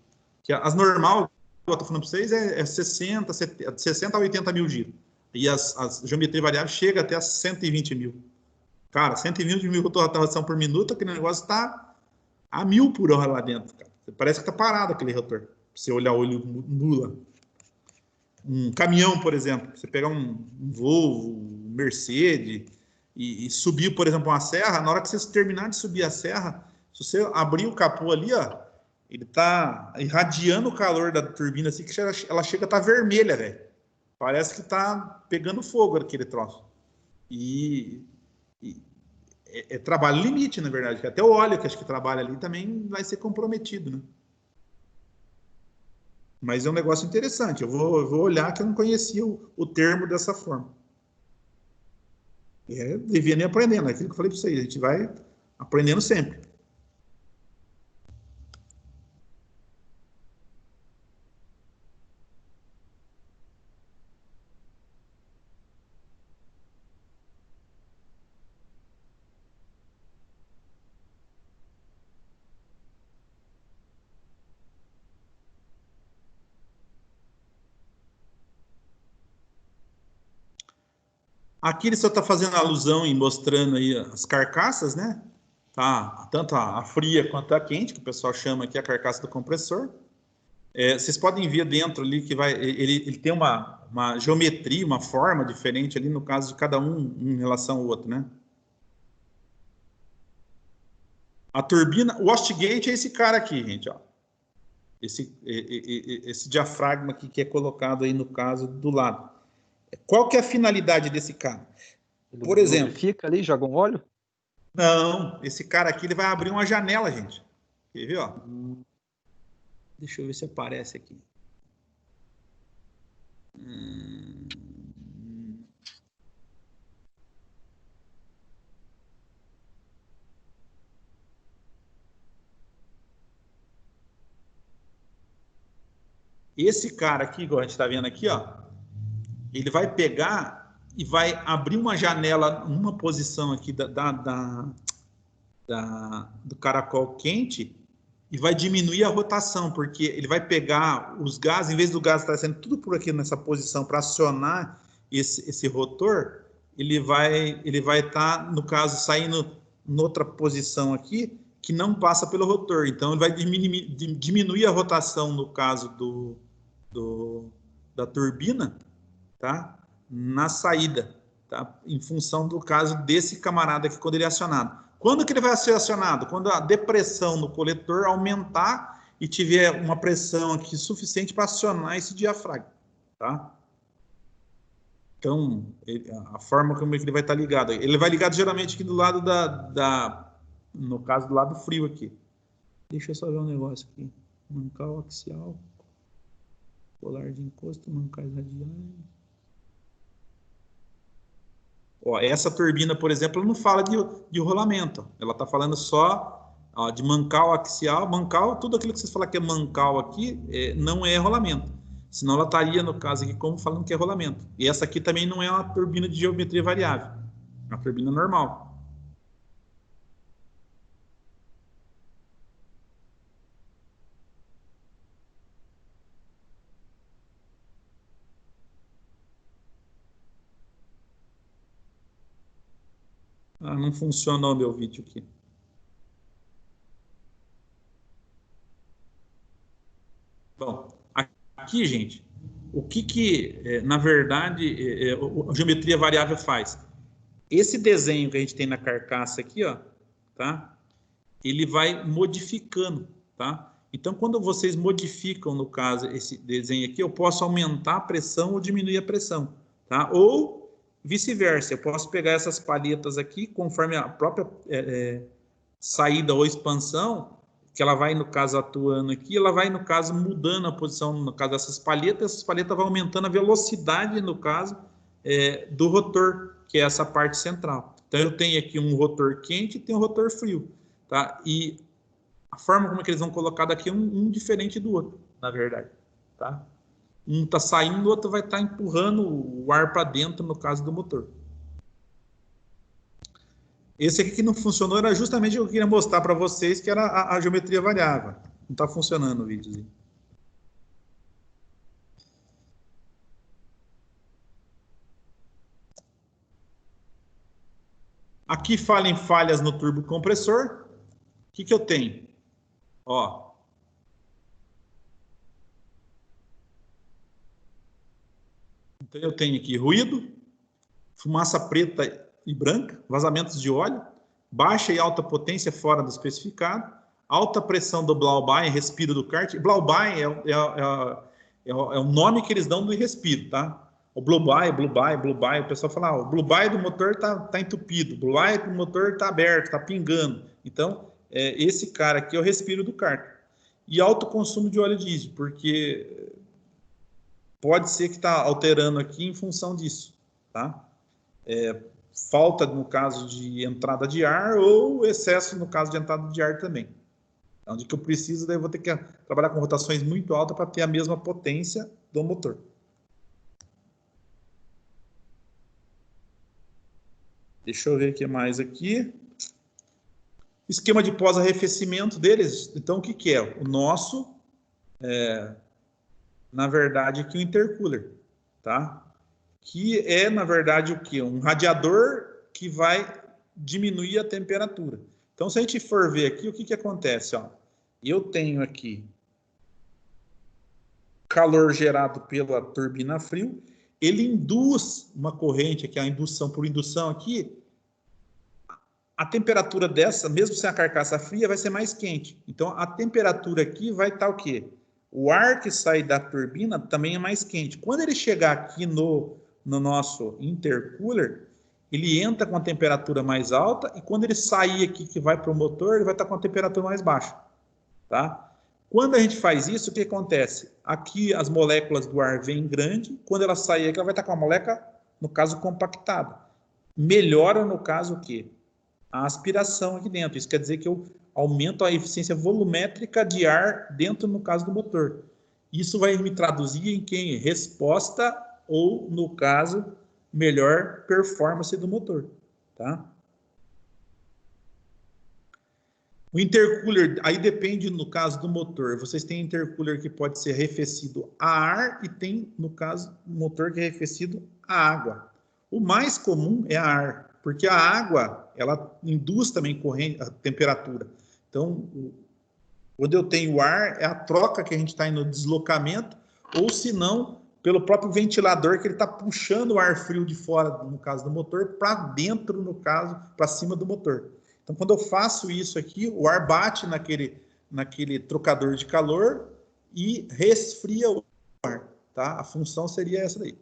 Que as normal, eu estou falando para vocês, 60 a 80 mil giros. E as geometria variável chega até a 120 mil. Cara, 120 mil rotação por minuto, aquele negócio está a 1000 por hora lá dentro, cara. Parece que está parado aquele rotor. Você olhar o olho nula. Um caminhão, por exemplo, você pegar um Volvo, um Mercedes e subir, por exemplo, uma serra, na hora que você terminar de subir a serra, se você abrir o capô ali, ó, ele está irradiando o calor da turbina assim, que ela chega a estar vermelha, velho. Parece que está pegando fogo aquele troço. E é trabalho limite, na verdade. Que até o óleo que acho que trabalha ali também vai ser comprometido, né? Mas é um negócio interessante. Eu vou olhar que eu não conhecia o termo dessa forma. Devia nem aprendendo. É aquilo que eu falei para vocês. A gente vai aprendendo sempre. Aqui ele só está fazendo alusão e mostrando aí as carcaças, né? Tá, tanto a fria quanto a quente, que o pessoal chama aqui a carcaça do compressor. Vocês podem ver dentro ali que ele tem uma geometria, uma forma diferente ali, no caso de cada um em relação ao outro, né? A turbina, o Wastegate é esse cara aqui, gente, ó. Esse diafragma aqui que é colocado aí no caso do lado. Qual que é a finalidade desse cara? Por exemplo... Fica ali, joga um óleo? Não, esse cara aqui ele vai abrir uma janela, gente. Quer ver, ó? Deixa eu ver se aparece aqui. Esse cara aqui, igual a gente está vendo aqui, ó, ele vai pegar e vai abrir uma janela, uma posição aqui do caracol quente e vai diminuir a rotação, porque ele vai pegar os gases, em vez do gás estar sendo tudo por aqui nessa posição para acionar esse rotor, ele vai estar, no caso, saindo noutra posição aqui, que não passa pelo rotor. Então, ele vai diminuir a rotação, no caso da turbina, tá? Na saída, tá? Em função do caso desse camarada aqui, quando ele é acionado. Quando que ele vai ser acionado? Quando a depressão no coletor aumentar e tiver uma pressão aqui suficiente para acionar esse diafragma, tá? Então, a forma como ele vai estar ligado. Ele vai ligado geralmente aqui do lado no caso, do lado frio aqui. Deixa eu só ver um negócio aqui. Mancal axial, polar de encosto, mancais radiais. Ó, essa turbina, por exemplo, não fala de rolamento. Ela está falando só de mancal axial. Mancal, tudo aquilo que vocês falam que é mancal aqui, não é rolamento. Senão ela estaria, no caso aqui, como falando que é rolamento. E essa aqui também não é uma turbina de geometria variável. É uma turbina normal. Não funcionou o meu vídeo aqui. Bom, aqui, gente, o que na verdade, a geometria variável faz? Esse desenho que a gente tem na carcaça aqui, ó, tá? Ele vai modificando, tá? Então, quando vocês modificam, no caso, esse desenho aqui, eu posso aumentar a pressão ou diminuir a pressão, tá? Ou vice-versa, eu posso pegar essas palhetas aqui, conforme a própria saída ou expansão, que ela vai, no caso, atuando aqui, ela vai, no caso, mudando a posição, no caso, dessas palhetas, essas palhetas vão aumentando a velocidade, no caso, do rotor, que é essa parte central. Então, eu tenho aqui um rotor quente e tenho um rotor frio, tá? E a forma como é que eles vão colocar daqui é um diferente do outro, na verdade, tá? Um está saindo, o outro vai estar empurrando o ar para dentro, no caso do motor. Esse aqui que não funcionou era justamente o que eu queria mostrar para vocês, que era a geometria variável. Não está funcionando o vídeo. Aqui fala em falhas no turbocompressor. O que eu tenho? Ó. Então, eu tenho aqui ruído, fumaça preta e branca, vazamentos de óleo, baixa e alta potência fora do especificado, alta pressão do Blaubine, respiro do kart. Blaubine é o nome que eles dão do respiro, tá? O Blue By, o pessoal fala, o Blue By do motor tá entupido, o Blue By do motor tá aberto, tá pingando. Então, esse cara aqui é o respiro do kart. E alto consumo de óleo diesel, porque pode ser que está alterando aqui em função disso, tá? Falta, no caso de entrada de ar, ou excesso, no caso de entrada de ar também. Onde que eu preciso, daí eu vou ter que trabalhar com rotações muito altas para ter a mesma potência do motor. Deixa eu ver o que mais aqui. Esquema de pós-arrefecimento deles. Então, o que é? O nosso, na verdade, aqui o intercooler, tá? Que é, na verdade, o quê? Um radiador que vai diminuir a temperatura. Então, se a gente for ver aqui, o que acontece? Ó, eu tenho aqui calor gerado pela turbina frio, ele induz uma corrente, aqui a indução por indução aqui, a temperatura dessa, mesmo sem a carcaça fria, vai ser mais quente. Então, a temperatura aqui vai estar o quê? O ar que sai da turbina também é mais quente. Quando ele chegar aqui no nosso intercooler, ele entra com a temperatura mais alta e quando ele sair aqui, que vai para o motor, ele vai estar com a temperatura mais baixa, tá? Quando a gente faz isso, o que acontece? Aqui as moléculas do ar vêm grande, quando ela sair aqui, ela vai estar com a molécula, no caso, compactada. Melhora, no caso, o quê? A aspiração aqui dentro. Isso quer dizer que eu aumento a eficiência volumétrica de ar dentro, no caso do motor. Isso vai me traduzir em quem? Resposta ou, no caso, melhor performance do motor, tá? O intercooler, aí depende no caso do motor. Vocês têm intercooler que pode ser arrefecido a ar e tem, no caso, motor que é arrefecido a água. O mais comum é a ar, porque a água, ela induz também a temperatura. Então, quando eu tenho ar, é a troca que a gente está indo no deslocamento, ou se não, pelo próprio ventilador, que ele está puxando o ar frio de fora, no caso do motor, para dentro, no caso, para cima do motor. Então, quando eu faço isso aqui, o ar bate naquele trocador de calor e resfria o ar, tá? A função seria essa daí.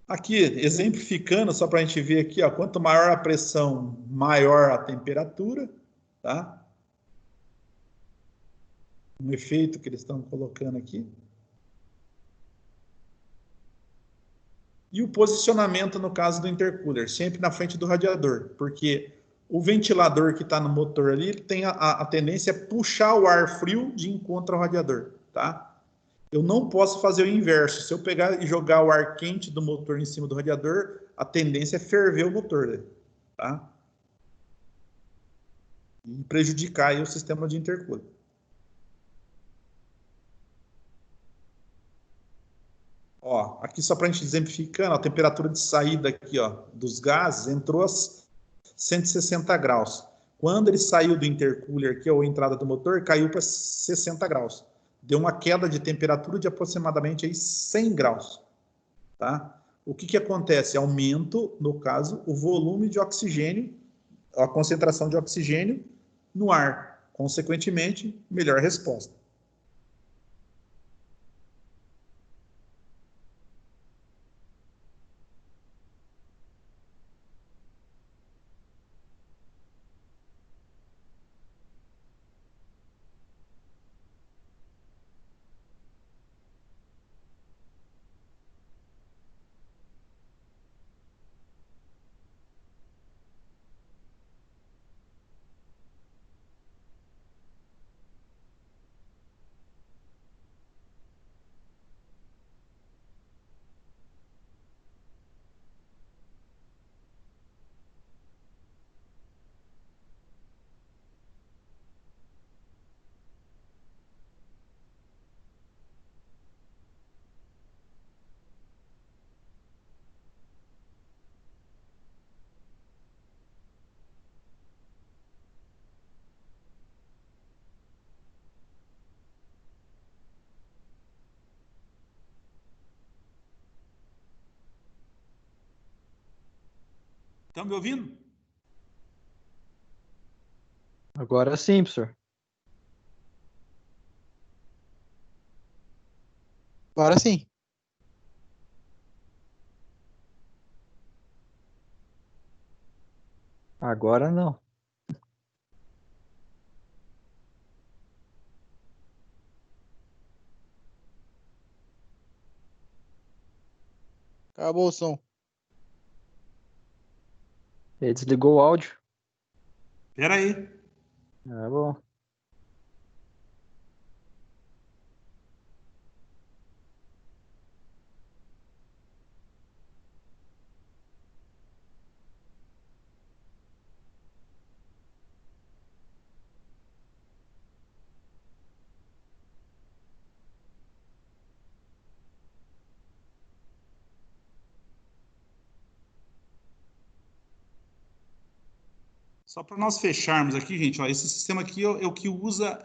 Aqui, exemplificando, só para a gente ver aqui, ó, quanto maior a pressão, maior a temperatura, tá? Um efeito que eles estão colocando aqui. E o posicionamento, no caso do intercooler, sempre na frente do radiador, porque o ventilador que está no motor ali tem a tendência a puxar o ar frio de encontro ao radiador, tá? Eu não posso fazer o inverso. Se eu pegar e jogar o ar quente do motor em cima do radiador, a tendência é ferver o motor, né? Tá? E prejudicar aí o sistema de intercooler. Ó, aqui só para a gente exemplificando, a temperatura de saída aqui, ó, dos gases entrou a 160 graus. Quando ele saiu do intercooler aqui, ou a entrada do motor, caiu para 60 graus. Deu uma queda de temperatura de aproximadamente aí 100 graus. Tá? O que acontece? Aumento, no caso, o volume de oxigênio, a concentração de oxigênio no ar. Consequentemente, melhor resposta. Estão me ouvindo? Agora sim, professor. Agora sim. Agora não. Acabou o som. Ele desligou o áudio. Espera aí. Ah, bom. Só para nós fecharmos aqui, gente, ó, esse sistema aqui é o que usa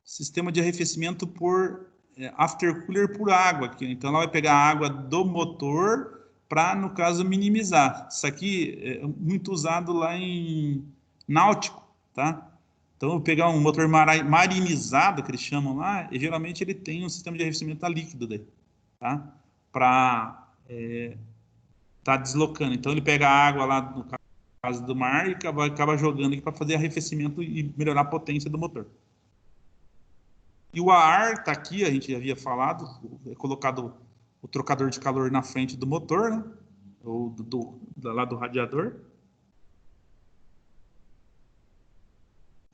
sistema de arrefecimento por aftercooler por água aqui. Então, ela vai pegar a água do motor para, no caso, minimizar. Isso aqui é muito usado lá em náutico, tá? Então, eu vou pegar um motor marinizado, que eles chamam lá, e geralmente ele tem um sistema de arrefecimento a líquido daí, tá? Para tá deslocando. Então, ele pega a água lá no caso do mar e acaba jogando aqui para fazer arrefecimento e melhorar a potência do motor. E o ar está aqui, a gente já havia falado, é colocado o trocador de calor na frente do motor, né? Ou lá do radiador.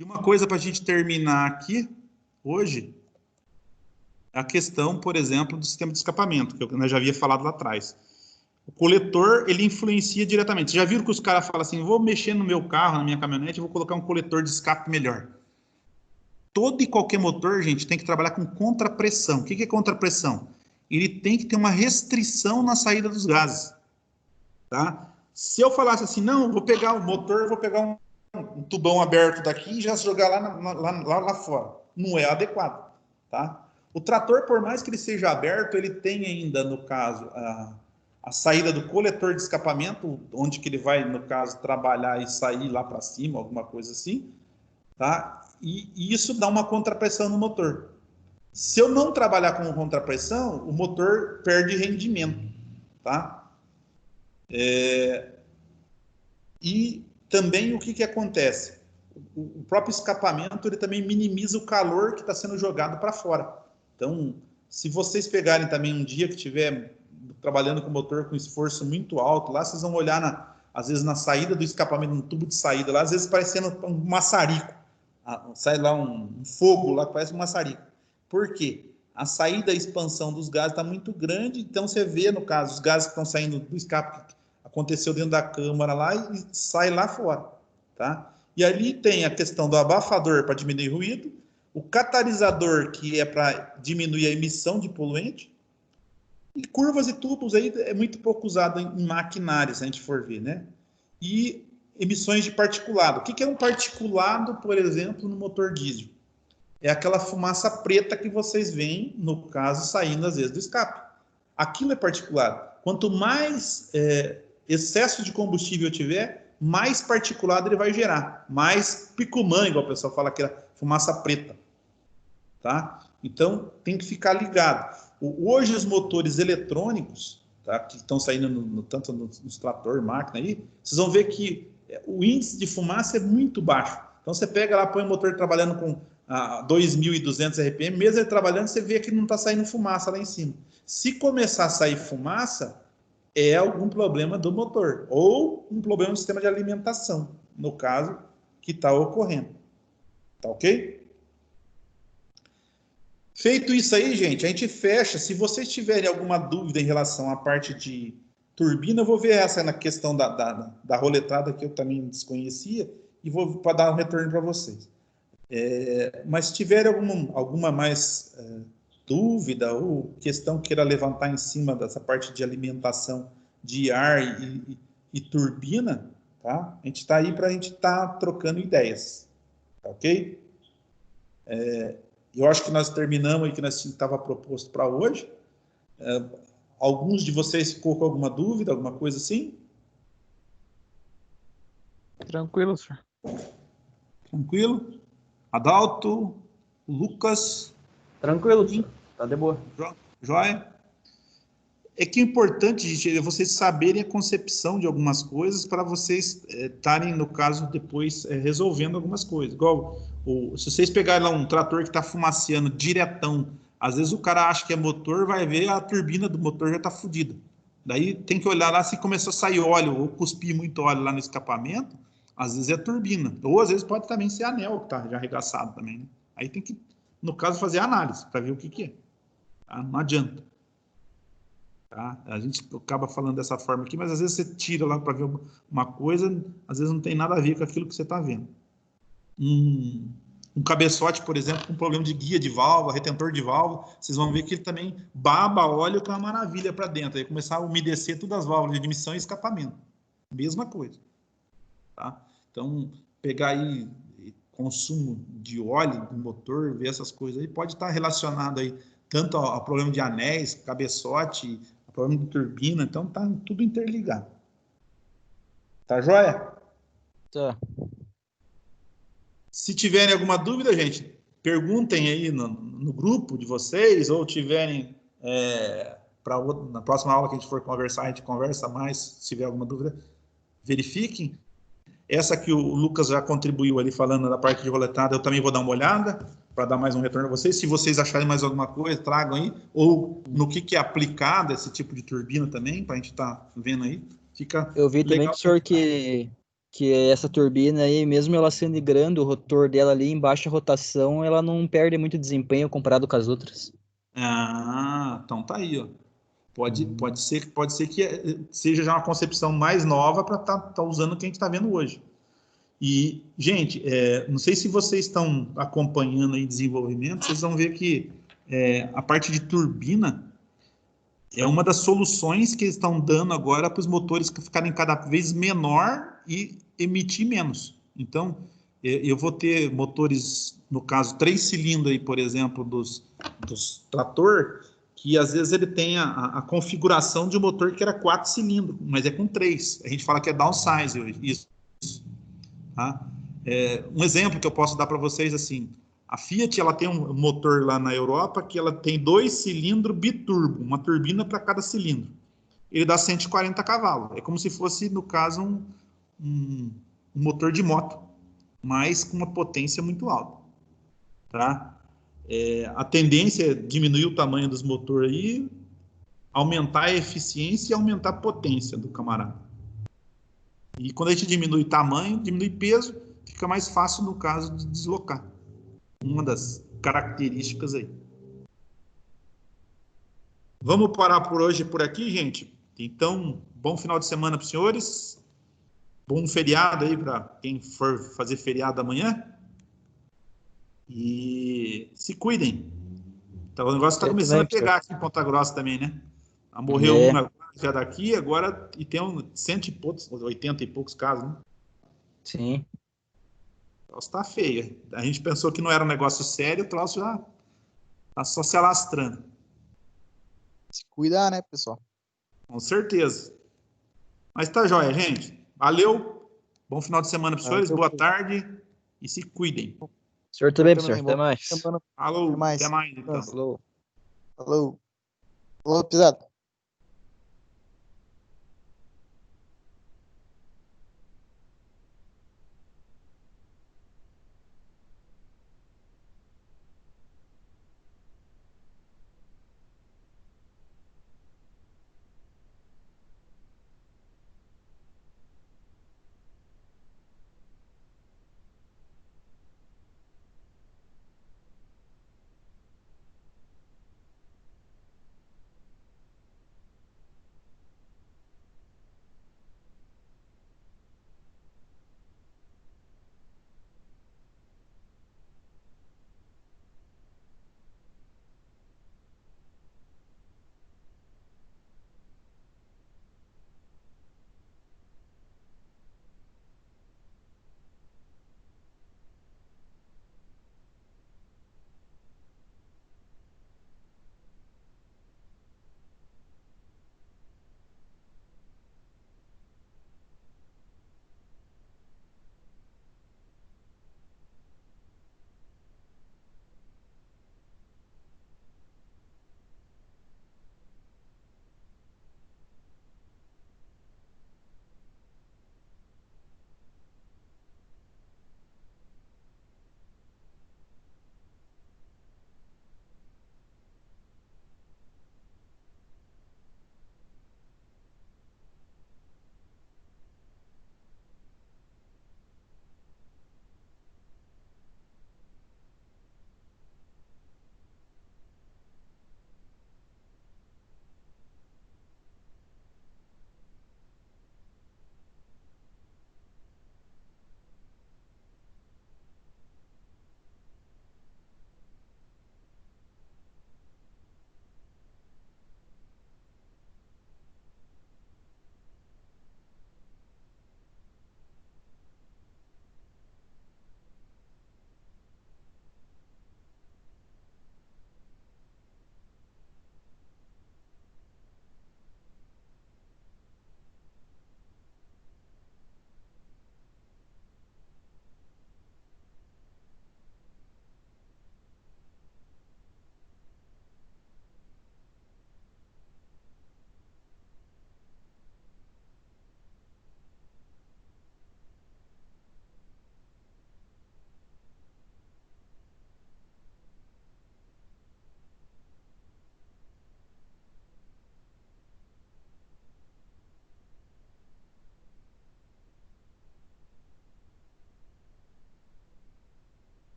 E uma coisa para a gente terminar aqui, hoje, a questão, por exemplo, do sistema de escapamento, que eu já havia falado lá atrás. O coletor, ele influencia diretamente. Vocês já viram que os caras falam assim, vou mexer no meu carro, na minha caminhonete, vou colocar um coletor de escape melhor. Todo e qualquer motor, gente, tem que trabalhar com contrapressão. O que é contrapressão? Ele tem que ter uma restrição na saída dos gases. Tá? Se eu falasse assim, não, vou pegar o motor, vou pegar um tubão aberto daqui e já jogar lá fora. Não é adequado. Tá? O trator, por mais que ele seja aberto, ele tem ainda, no caso, a saída do coletor de escapamento, onde que ele vai, no caso, trabalhar e sair lá para cima, alguma coisa assim, tá? E isso dá uma contrapressão no motor. Se eu não trabalhar com contrapressão, o motor perde rendimento, tá? E também o que acontece? O próprio escapamento, ele também minimiza o calor que está sendo jogado para fora. Então, se vocês pegarem também um dia que tiver trabalhando com motor com esforço muito alto, lá vocês vão olhar, às vezes, na saída do escapamento, no tubo de saída, lá, às vezes parecendo um maçarico. Sai lá um fogo lá que parece um maçarico. Por quê? A saída, a expansão dos gases está muito grande, então você vê, no caso, os gases que estão saindo do escape, que aconteceu dentro da câmara lá e sai lá fora. Tá? E ali tem a questão do abafador para diminuir ruído, o catalisador, que é para diminuir a emissão de poluente, e curvas e tubos aí é muito pouco usado em maquinário, se a gente for ver, né? E emissões de particulado. O que é um particulado, por exemplo, no motor diesel? É aquela fumaça preta que vocês veem, no caso, saindo às vezes do escape. Aquilo é particulado. Quanto mais excesso de combustível tiver, mais particulado ele vai gerar. Mais picumã, igual o pessoal fala, aquela fumaça preta. Tá? Então, tem que ficar ligado. Hoje, os motores eletrônicos, tá, que estão saindo tanto nos trator, máquina aí, vocês vão ver que o índice de fumaça é muito baixo. Então, você pega lá, põe o motor trabalhando com 2.200 RPM, mesmo ele trabalhando, você vê que não está saindo fumaça lá em cima. Se começar a sair fumaça, é algum problema do motor, ou um problema do sistema de alimentação, no caso, que está ocorrendo. Tá ok? Feito isso aí, gente, a gente fecha. Se vocês tiverem alguma dúvida em relação à parte de turbina, eu vou ver essa na questão da roletada, que eu também desconhecia, e vou para dar um retorno para vocês. Mas se tiver alguma mais dúvida ou questão queira levantar em cima dessa parte de alimentação de ar e turbina, tá? A gente está aí para a gente estar trocando ideias, tá ok? Eu acho que nós terminamos aí que nós estava proposto para hoje. Alguns de vocês ficou com alguma dúvida, alguma coisa assim? Tranquilo, senhor. Tranquilo? Adalto, Lucas? Tranquilo, senhor. Tá de boa. Joia? É que é importante, gente, é vocês saberem a concepção de algumas coisas para vocês estarem, no caso, depois resolvendo algumas coisas. Igual, se vocês pegarem lá um trator que está fumaceando diretão, às vezes o cara acha que é motor, vai ver a turbina do motor já está fodida. Daí tem que olhar lá se começou a sair óleo ou cuspir muito óleo lá no escapamento, às vezes é turbina. Ou às vezes pode também ser anel que está já arregaçado também, né? Aí tem que, no caso, fazer análise para ver o que é. Tá? Não adianta. Tá? A gente acaba falando dessa forma aqui, mas às vezes você tira lá para ver uma coisa, às vezes não tem nada a ver com aquilo que você está vendo. Um cabeçote, por exemplo, com problema de guia de válvula, retentor de válvula, vocês vão ver que ele também baba óleo, que é uma maravilha para dentro. Aí começar a umedecer todas as válvulas de admissão e escapamento. Mesma coisa. Tá? Então, pegar aí consumo de óleo do motor, ver essas coisas aí, pode estar relacionado aí tanto ao problema de anéis, cabeçote, ao problema de turbina, então tá tudo interligado. Tá joia? Tá. Se tiverem alguma dúvida, gente, perguntem aí no grupo de vocês, ou tiverem na próxima aula que a gente for conversar, a gente conversa mais, se tiver alguma dúvida, verifiquem. Essa que o Lucas já contribuiu ali falando da parte de roletada, eu também vou dar uma olhada para dar mais um retorno a vocês. Se vocês acharem mais alguma coisa, tragam aí. Ou no que é aplicado esse tipo de turbina também, para a gente estar vendo aí. Fica eu vi legal. Também, senhor, que que essa turbina aí, mesmo ela sendo grande, o rotor dela ali em baixa rotação, ela não perde muito desempenho comparado com as outras. Ah, então tá aí, ó. Pode ser que seja já uma concepção mais nova para tá usando o que a gente está vendo hoje. E, gente, não sei se vocês estão acompanhando aí desenvolvimento, vocês vão ver que a parte de turbina é uma das soluções que eles estão dando agora para os motores que ficarem cada vez menor e emitir menos. Então, eu vou ter motores, no caso, 3 cilindros aí, por exemplo, dos trator, que às vezes ele tem a configuração de um motor que era 4 cilindros, mas é com 3. A gente fala que é downsize hoje. Isso. Tá? Um exemplo que eu posso dar para vocês, assim, a Fiat ela tem um motor lá na Europa que ela tem 2 cilindros biturbo, uma turbina para cada cilindro. Ele dá 140 cavalos. É como se fosse, no caso, um motor de moto, mas com uma potência muito alta. Tá? A tendência é diminuir o tamanho dos motores aí, aumentar a eficiência e aumentar a potência do camarada. E quando a gente diminui tamanho, diminui peso, fica mais fácil no caso de deslocar. Uma das características aí. Vamos parar por hoje por aqui, gente? Então, bom final de semana para os senhores. Bom feriado aí para quem for fazer feriado amanhã. E se cuidem. Então, o negócio está começando a pegar aqui em Ponta Grossa também, né? Morreu um já daqui, agora, e tem 100 e poucos, 80 e poucos casos, né? Sim. O troço tá feio. A gente pensou que não era um negócio sério, o troço já tá só se alastrando. Se cuidar, né, pessoal? Com certeza. Mas tá jóia, gente. Valeu. Bom final de semana para os senhores. Boa tarde. E se cuidem. O senhor também, professor. Até mais. Falou. Até mais, então. Falou. Falou, pisado.